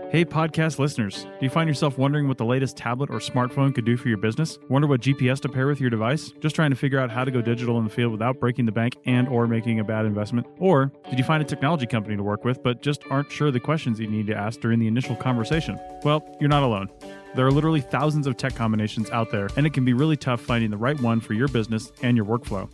Hey, podcast listeners. Do you find yourself wondering what the latest tablet or smartphone could do for your business? Wonder what GPS to pair with your device? Just trying to figure out how to go digital in the field without breaking the bank and or making a bad investment? Or did you find a technology company to work with but just aren't sure the questions you need to ask during the initial conversation? Well, you're not alone. There are literally thousands of tech combinations out there, and it can be really tough finding the right one for your business and your workflow.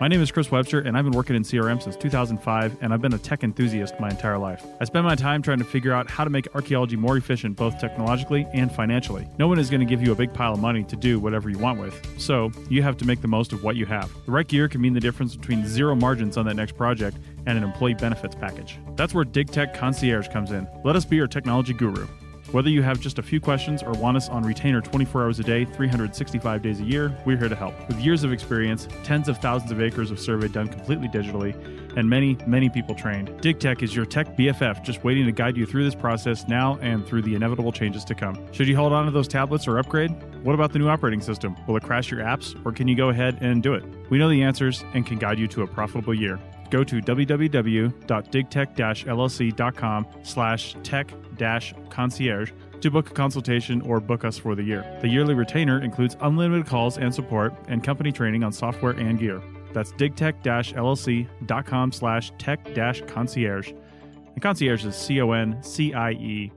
My name is Chris Webster, and I've been working in CRM since 2005, and I've been a tech enthusiast my entire life. I spend my time trying to figure out how to make archaeology more efficient both technologically and financially. No one is going to give you a big pile of money to do whatever you want with, so you have to make the most of what you have. The right gear can mean the difference between zero margins on that next project and an employee benefits package. That's where DigTech Concierge comes in. Let us be your technology guru. Whether you have just a few questions or want us on retainer 24 hours a day, 365 days a year, we're here to help. With years of experience, tens of thousands of acres of survey done completely digitally, and many, many people trained, DigTech is your tech BFF, just waiting to guide you through this process now and through the inevitable changes to come. Should you hold on to those tablets or upgrade? What about the new operating system? Will it crash your apps, or can you go ahead and do it? We know the answers and can guide you to a profitable year. Go to www.digtech-llc.com/tech-concierge to book a consultation or book us for the year. The yearly retainer includes unlimited calls and support and company training on software and gear. That's digtech-llc.com/tech-concierge. And concierge is CONCIERGE.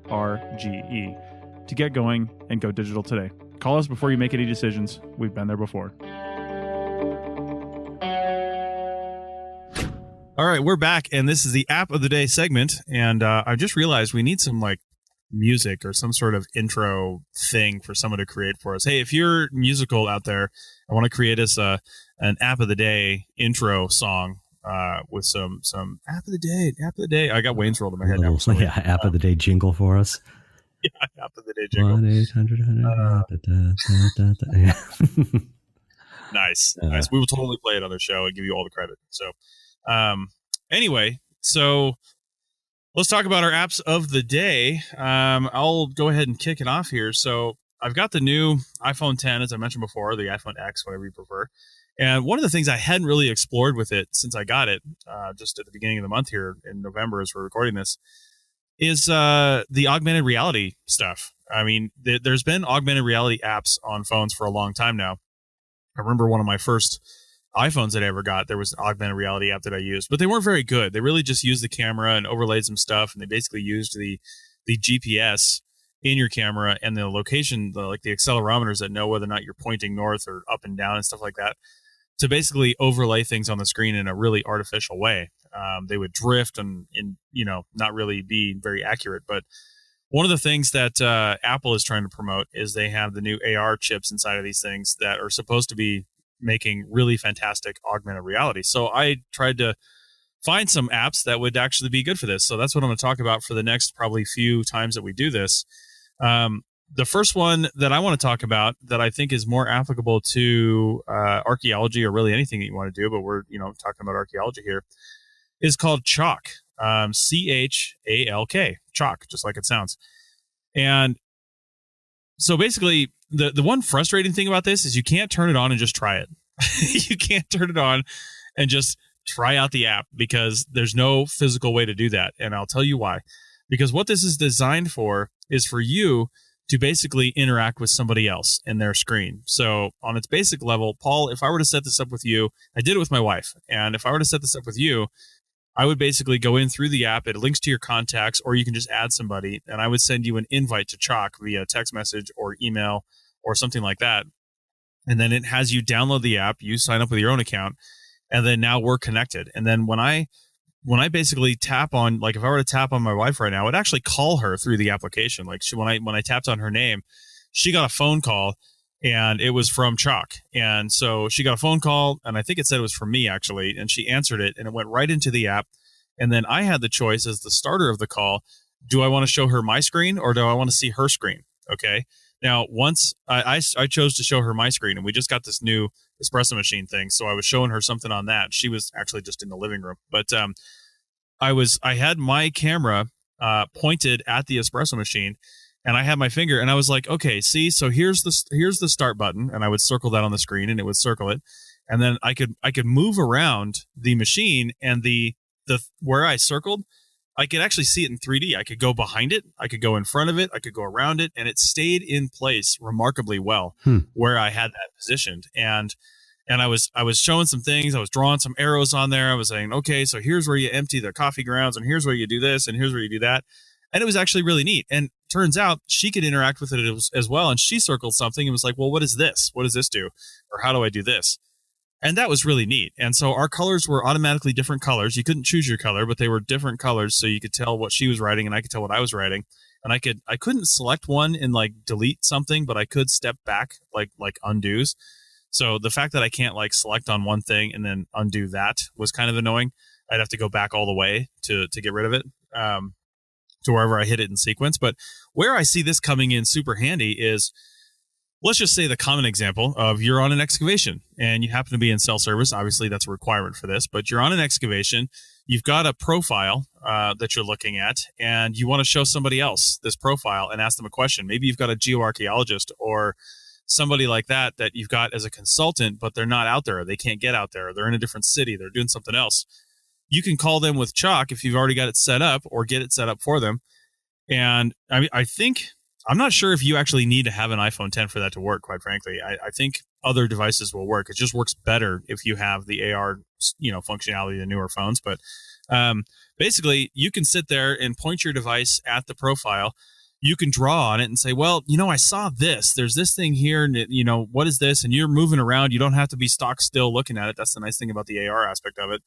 To get going and go digital today. Call us before you make any decisions. We've been there before. All right, we're back, and this is the app of the day segment. And I just realized we need some like music or some sort of intro thing for someone to create for us. Hey, if you're musical out there, I want to create us an app of the day intro song with some app of the day. I got Wayne's World in my head now. Yeah, app of the day jingle for us. Yeah, app of the day jingle. 1-800. Nice. We will totally play it on the show and give you all the credit. So, anyway, so let's talk about our apps of the day. I'll go ahead and kick it off here. So I've got the new iPhone 10, as I mentioned before, the iPhone X, whatever you prefer. And one of the things I hadn't really explored with it since I got it, just at the beginning of the month here in November as we're recording this, is the augmented reality stuff. I mean, there's been augmented reality apps on phones for a long time now. I remember one of my first iPhones that I ever got, there was an augmented reality app that I used, but they weren't very good. They really just used the camera and overlaid some stuff, and they basically used the GPS in your camera and the location, like the accelerometers that know whether or not you're pointing north or up and down and stuff like that, to basically overlay things on the screen in a really artificial way. They would drift and not really be very accurate. But one of the things that Apple is trying to promote is they have the new AR chips inside of these things that are supposed to be making really fantastic augmented reality. So I tried to find some apps that would actually be good for this. So that's what I'm going to talk about for the next probably few times that we do this. The first one that I want to talk about that I think is more applicable to archaeology or really anything that you want to do, but we're talking about archaeology here, is called Chalk. CHALK, Chalk, just like it sounds. And so basically, the one frustrating thing about this is you can't turn it on and just try it. You can't turn it on and just try out the app because there's no physical way to do that. And I'll tell you why. Because what this is designed for is for you to basically interact with somebody else in their screen. So on its basic level, Paul, if I were to set this up with you, I did it with my wife. And if I were to set this up with you, I would basically go in through the app. It links to your contacts, or you can just add somebody. And I would send you an invite to Chalk via text message or email or something like that. And then it has you download the app, you sign up with your own account, and then now we're connected. And then when I basically tap on, like if I were to tap on my wife right now, I would actually call her through the application. Like when I tapped on her name, she got a phone call, and it was from Chalk. And so she got a phone call, and I think it said it was from me actually, and she answered it, and it went right into the app. And then I had the choice as the starter of the call, do I want to show her my screen or do I want to see her screen? Okay. Now, once I chose to show her my screen, and we just got this new espresso machine thing, so I was showing her something on that. She was actually just in the living room, but I had my camera pointed at the espresso machine, and I had my finger, and I was like, okay, see, so here's the start button, and I would circle that on the screen, and it would circle it, and then I could move around the machine, and the where I circled, I could actually see it in 3D. I could go behind it, I could go in front of it, I could go around it, and it stayed in place remarkably well where I had that positioned. And I was showing some things. I was drawing some arrows on there. I was saying, okay, so here's where you empty the coffee grounds, and here's where you do this, and here's where you do that. And it was actually really neat. And turns out she could interact with it as well. And she circled something and was like, well, what is this? What does this do? Or how do I do this? And that was really neat. And so our colors were automatically different colors. You couldn't choose your color, but they were different colors. So you could tell what she was writing, and I could tell what I was writing. And I couldn't select one and like delete something, but I could step back, like undos. So the fact that I can't like select on one thing and then undo that was kind of annoying. I'd have to go back all the way to get rid of it, to wherever I hit it in sequence. But where I see this coming in super handy is, let's just say the common example of you're on an excavation and you happen to be in cell service. Obviously, that's a requirement for this, but you're on an excavation. You've got a profile that you're looking at, and you want to show somebody else this profile and ask them a question. Maybe you've got a geoarchaeologist or somebody like that you've got as a consultant, but they're not out there. They can't get out there. They're in a different city. They're doing something else. You can call them with Chalk if you've already got it set up, or get it set up for them. And I mean, I'm not sure if you actually need to have an iPhone 10 for that to work, quite frankly. I think other devices will work. It just works better if you have the AR, functionality of newer phones. But basically, you can sit there and point your device at the profile. You can draw on it and say, well, I saw this. There's this thing here, and what is this? And you're moving around. You don't have to be stock still looking at it. That's the nice thing about the AR aspect of it.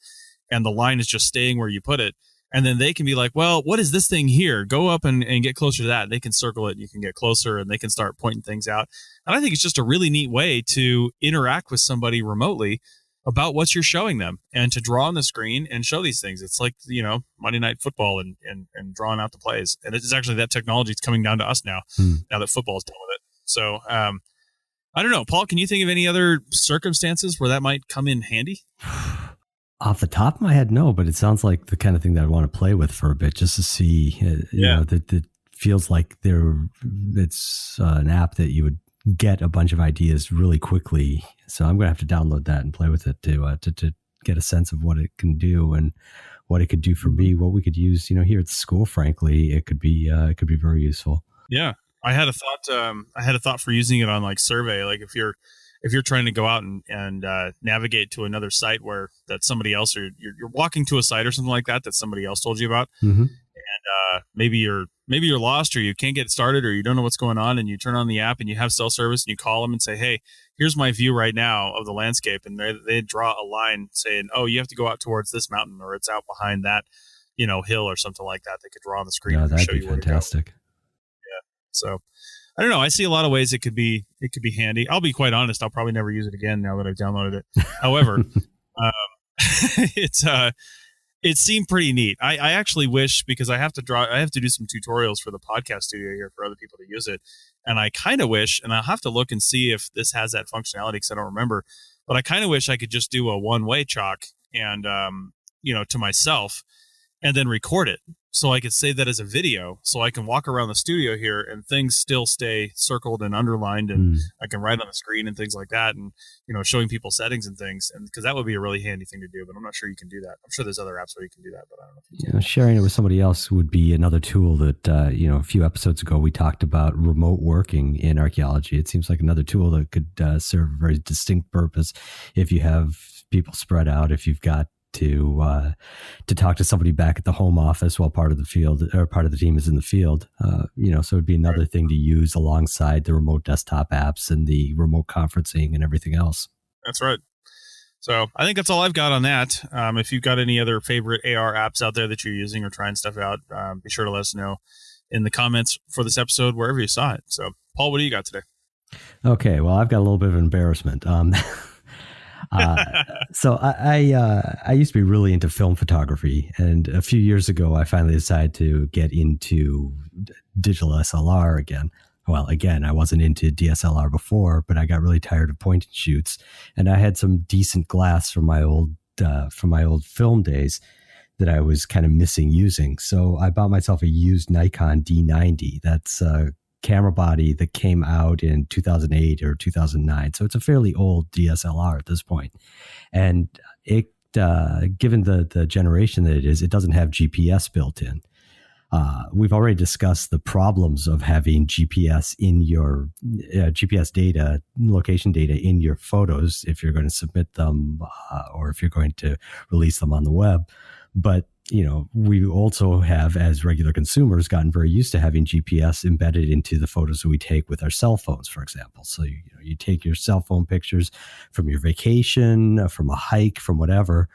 And the line is just staying where you put it. And then they can be like, well, what is this thing here? Go up and get closer to that. They can circle it. You can get closer, and they can start pointing things out. And I think it's just a really neat way to interact with somebody remotely about what you're showing them, and to draw on the screen and show these things. It's like, Monday Night Football and drawing out the plays. And it's actually that technology is coming down to us now, now that football is done with it. So I don't know. Paul, can you think of any other circumstances where that might come in handy? Off the top of my head, no, but it sounds like the kind of thing that I want to play with for a bit, just to see, that feels like it's an app that you would get a bunch of ideas really quickly. So I'm going to have to download that and play with it to get a sense of what it can do and what it could do for me, what we could use, here at the school. Frankly, it could be very useful. Yeah. I had a thought for using it on like survey. Like if you're trying to go out and navigate to another site where that's somebody else, or you're walking to a site or something like that somebody else told you about, and maybe you're lost, or you can't get started, or you don't know what's going on, and you turn on the app and you have cell service, and you call them and say, hey, here's my view right now of the landscape, and they draw a line saying, oh, you have to go out towards this mountain, or it's out behind that hill or something like that. They could draw on the screen and show you where to go. Fantastic. Yeah. So I don't know. I see a lot of ways it could be handy. I'll be quite honest. I'll probably never use it again now that I've downloaded it. However, it seemed pretty neat. I actually wish, because I have to do some tutorials for the podcast studio here for other people to use it. And I kind of wish, and I'll have to look and see if this has that functionality, because I don't remember, but I kind of wish I could just do a one-way Chalk and, to myself, and then record it. so I could save that as a video, so I can walk around the studio here and things still stay circled and underlined, and I can write on the screen and things like that, and showing people settings and things, and because that would be a really handy thing to do. But I'm not sure you can do that. I'm sure there's other apps where you can do that, but I don't know if you can. Sharing it with somebody else would be another tool that a few episodes ago we talked about remote working in archaeology. It seems like another tool that could serve a very distinct purpose if you have people spread out, if you've got to talk to somebody back at the home office while part of the field or part of the team is in the field. So it'd be another thing to use alongside the remote desktop apps and the remote conferencing and everything else. That's right. So I think that's all I've got on that. If you've got any other favorite AR apps out there that you're using or trying stuff out, be sure to let us know in the comments for this episode, wherever you saw it. So Paul, what do you got today? Okay. Well, I've got a little bit of embarrassment. So I used to be really into film photography, and a few years ago, I finally decided to get into digital SLR again. Well, again, I wasn't into DSLR before, but I got really tired of point and shoots, and I had some decent glass from my old film days that I was kind of missing using. So I bought myself a used Nikon D90. That's camera body that came out in 2008 or 2009. So it's a fairly old DSLR at this point. And it, given the generation that it is, it doesn't have GPS built in. We've already discussed the problems of having GPS in your GPS data, location data in your photos if you're going to submit them or if you're going to release them on the web. But we also have, as regular consumers, gotten very used to having GPS embedded into the photos that we take with our cell phones, for example. So you take your cell phone pictures from your vacation, from a hike, from whatever,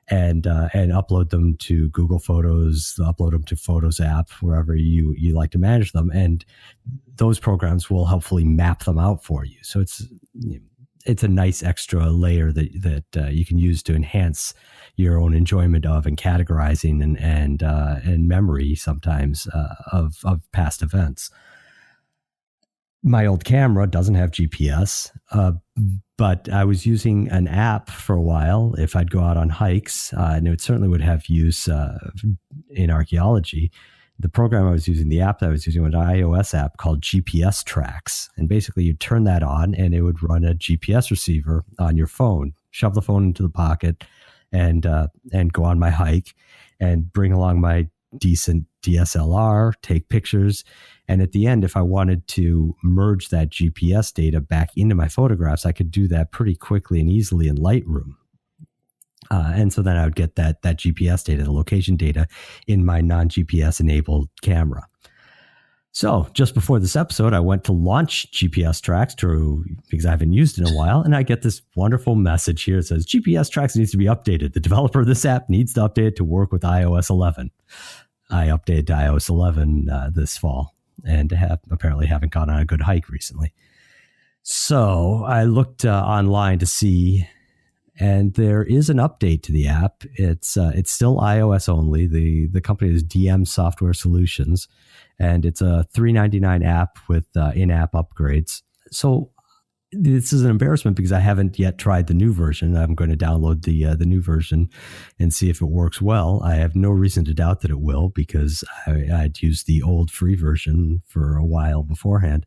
and upload them to Google Photos, upload them to Photos app, wherever you like to manage them, and those programs will helpfully map them out for you. So it's a nice extra layer that you can use to enhance your own enjoyment of and categorizing and memory sometimes of past events. My old camera doesn't have GPS, but I was using an app for a while if I'd go out on hikes, and it certainly would have use in archaeology. The program I was using, the app that I was using, was an iOS app called GPS Tracks. And basically you'd turn that on and it would run a GPS receiver on your phone, shove the phone into the pocket and go on my hike and bring along my decent DSLR, take pictures. And at the end, if I wanted to merge that GPS data back into my photographs, I could do that pretty quickly and easily in Lightroom. And so then I would get that GPS data, the location data, in my non-GPS enabled camera. So just before this episode, I went to launch GPS Tracks because I haven't used it in a while, and I get this wonderful message here. It says, GPS Tracks needs to be updated. The developer of this app needs to update it to work with iOS 11. I updated to iOS 11 this fall, and apparently haven't gone on a good hike recently. So I looked online to see, and there is an update to the app. It's still iOS only. The company is DM Software Solutions, and it's a $3.99 app with in-app upgrades. So this is an embarrassment because I haven't yet tried the new version. I'm going to download the new version and see if it works well. I have no reason to doubt that it will because I'd used the old free version for a while beforehand.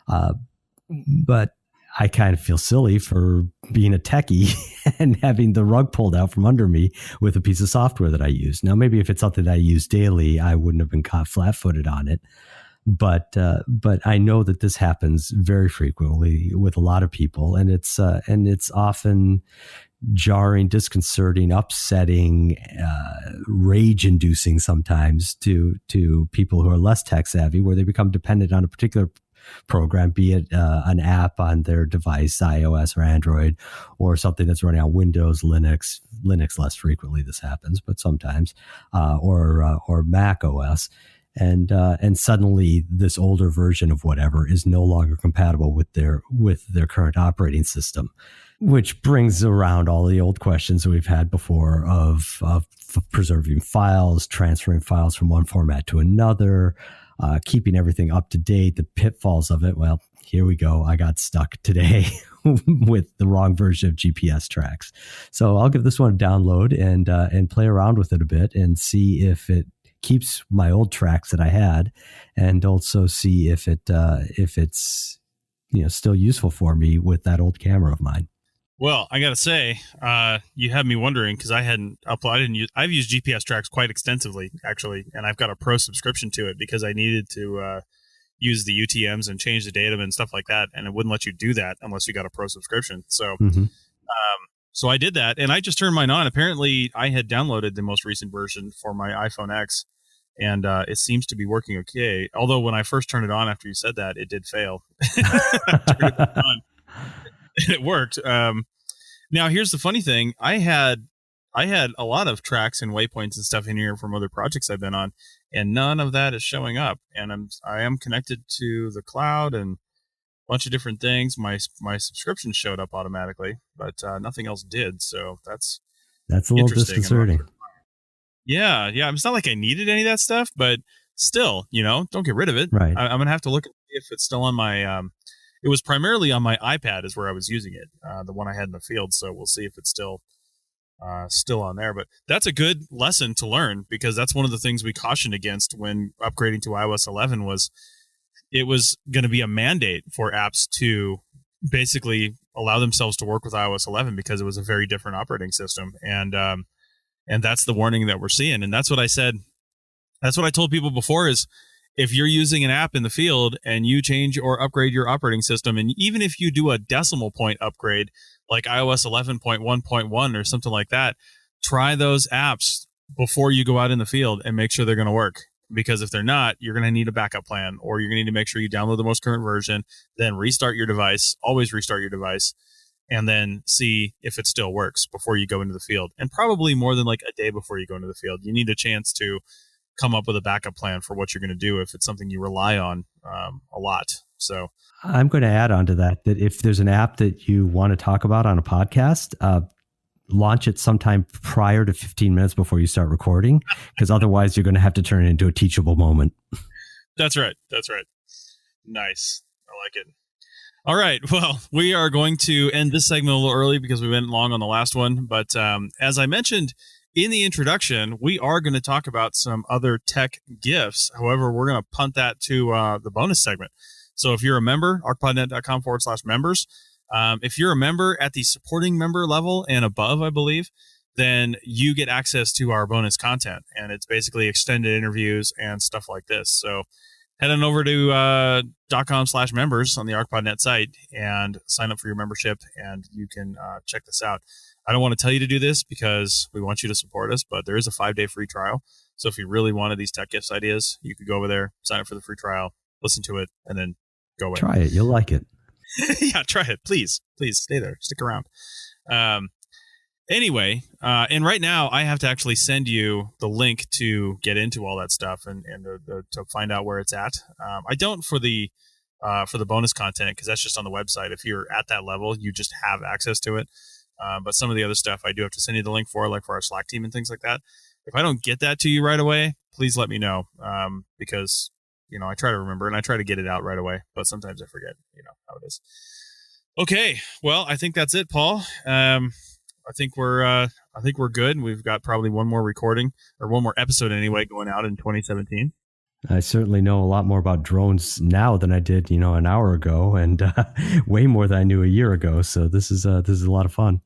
But I kind of feel silly for being a techie and having the rug pulled out from under me with a piece of software that I use. Now, maybe if it's something that I use daily, I wouldn't have been caught flat-footed on it. But I know that this happens very frequently with a lot of people, and it's often jarring, disconcerting, upsetting, rage-inducing sometimes to people who are less tech savvy, where they become dependent on a particular program, be it an app on their device, iOS or Android, or something that's running on Windows, Linux less frequently this happens, but sometimes, or Mac OS. And suddenly this older version of whatever is no longer compatible with their current operating system, which brings around all the old questions that we've had before of preserving files, transferring files from one format to another, keeping everything up to date, the pitfalls of it. Well, here we go. I got stuck today with the wrong version of GPS Tracks. So I'll give this one a download and play around with it a bit and see if it keeps my old tracks that I had, and also see if it's still useful for me with that old camera of mine. Well, I got to say, you have me wondering because I've used GPS tracks quite extensively, actually, and I've got a pro subscription to it because I needed to use the UTMs and change the datum and stuff like that, and it wouldn't let you do that unless you got a pro subscription. So, so I did that, and I just turned mine on. Apparently, I had downloaded the most recent version for my iPhone X, and it seems to be working okay. Although when I first turned it on after you said that, it did fail. I turned it back on. It worked. Now here's the funny thing. I had a lot of tracks and waypoints and stuff in here from other projects I've been on, and none of that is showing up. And I am connected to the cloud and a bunch of different things. My subscription showed up automatically, but nothing else did. So that's a little disconcerting. Yeah. It's not like I needed any of that stuff, but still, don't get rid of it. Right. I'm gonna have to look and see if it's still on my. It was primarily on my iPad is where I was using it, the one I had in the field. So we'll see if it's still on there. But that's a good lesson to learn because that's one of the things we cautioned against when upgrading to iOS 11 was it was going to be a mandate for apps to basically allow themselves to work with iOS 11 because it was a very different operating system. And that's the warning that we're seeing. And that's what I said. That's what I told people before is, if you're using an app in the field and you change or upgrade your operating system, and even if you do a decimal point upgrade like iOS 11.1.1 or something like that, try those apps before you go out in the field and make sure they're going to work. Because if they're not, you're going to need a backup plan, or you're going to need to make sure you download the most current version, then restart your device, always restart your device, and then see if it still works before you go into the field. And probably more than like a day before you go into the field, you need a chance to come up with a backup plan for what you're going to do if it's something you rely on a lot. So I'm going to add on to that if there's an app that you want to talk about on a podcast, launch it sometime prior to 15 minutes before you start recording, because otherwise you're going to have to turn it into a teachable moment. That's right. Nice. I like it. All right. Well, we are going to end this segment a little early because we went long on the last one. But as I mentioned in the introduction, we are going to talk about some other tech gifts. However, we're going to punt that to the bonus segment. So if you're a member, arcpodnet.com/members, if you're a member at the supporting member level and above, I believe, then you get access to our bonus content. And it's basically extended interviews and stuff like this. So head on over to .com/members on the ArcPodNet site and sign up for your membership, and you can check this out. I don't want to tell you to do this because we want you to support us, but there is a 5-day free trial. So if you really wanted these tech gifts ideas, you could go over there, sign up for the free trial, listen to it, and then go away. Try it. You'll like it. Yeah, try it. Please stay there. Stick around. Anyway, and right now I have to actually send you the link to get into all that stuff and to find out where it's at. I don't for the bonus content because that's just on the website. If you're at that level, you just have access to it. But some of the other stuff I do have to send you the link for, like for our Slack team and things like that. If I don't get that to you right away, please let me know because I try to remember and I try to get it out right away, but sometimes I forget. How it is. Okay, well, I think that's it, Paul. I think we're good. We've got probably one more recording or one more episode anyway going out in 2017. I certainly know a lot more about drones now than I did, an hour ago, and way more than I knew a year ago. So this is a lot of fun.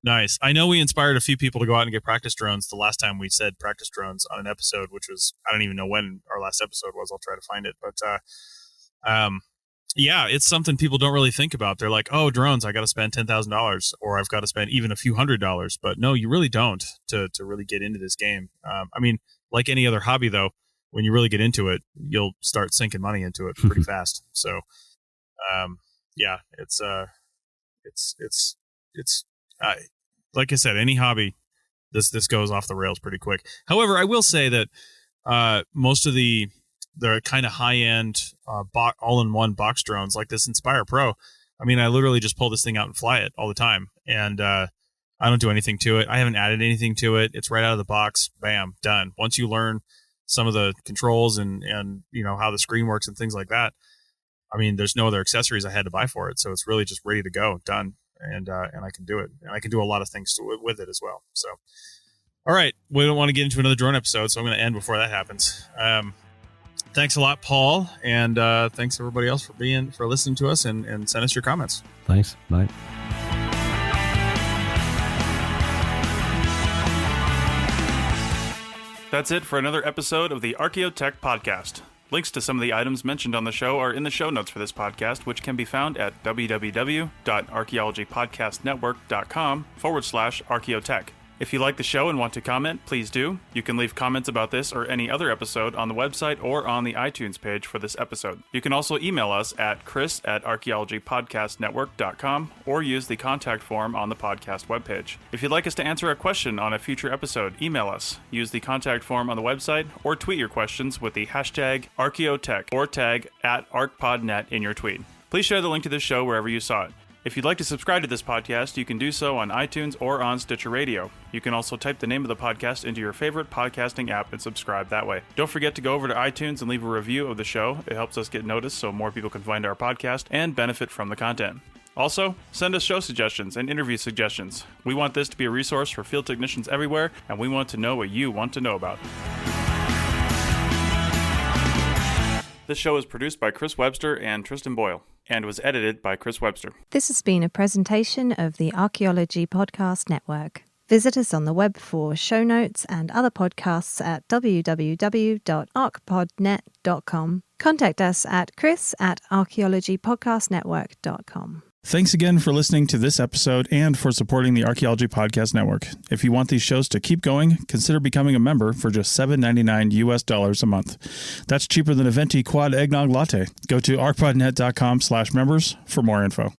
Nice. I know we inspired a few people to go out and get practice drones the last time we said practice drones on an episode, which was, I don't even know when our last episode was. I'll try to find it. But yeah, it's something people don't really think about. They're like, oh, drones, I got to spend $10,000 or I've got to spend even a few $100s. But no, you really don't to really get into this game. I mean, like any other hobby, though, when you really get into it, you'll start sinking money into it pretty fast. So, yeah, it's like I said, any hobby, this goes off the rails pretty quick. However, I will say that most of the kind of high-end all-in-one box drones like this Inspire Pro, I mean, I literally just pull this thing out and fly it all the time. And I don't do anything to it. I haven't added anything to it. It's right out of the box. Bam, done. Once you learn some of the controls and how the screen works and things like that, I mean, there's no other accessories I had to buy for it. So it's really just ready to go, done. And I can do it. And I can do a lot of things with it as well. So, All right. We don't want to get into another drone episode, so I'm going to end before that happens. Thanks a lot, Paul. And thanks everybody else for listening to us and send us your comments. Thanks. Bye. That's it for another episode of the Archaeotech Podcast. Links to some of the items mentioned on the show are in the show notes for this podcast, which can be found at www.archaeologypodcastnetwork.com/Archaeotech. If you like the show and want to comment, please do. You can leave comments about this or any other episode on the website or on the iTunes page for this episode. You can also email us at chris@archaeologypodcastnetwork.com or use the contact form on the podcast webpage. If you'd like us to answer a question on a future episode, email us. Use the contact form on the website or tweet your questions with the hashtag Archaeotech or tag @ArcPodNet in your tweet. Please share the link to this show wherever you saw it. If you'd like to subscribe to this podcast, you can do so on iTunes or on Stitcher Radio. You can also type the name of the podcast into your favorite podcasting app and subscribe that way. Don't forget to go over to iTunes and leave a review of the show. It helps us get noticed so more people can find our podcast and benefit from the content. Also, send us show suggestions and interview suggestions. We want this to be a resource for field technicians everywhere, and we want to know what you want to know about. This show is produced by Chris Webster and Tristan Boyle, and was edited by Chris Webster. This has been a presentation of the Archaeology Podcast Network. Visit us on the web for show notes and other podcasts at www.arcpodnet.com. Contact us at chris@archaeologypodcastnetwork.com. Thanks again for listening to this episode and for supporting the Archaeology Podcast Network. If you want these shows to keep going, consider becoming a member for just $7.99 a month. That's cheaper than a venti quad eggnog latte. Go to arcpodnet.com/members for more info.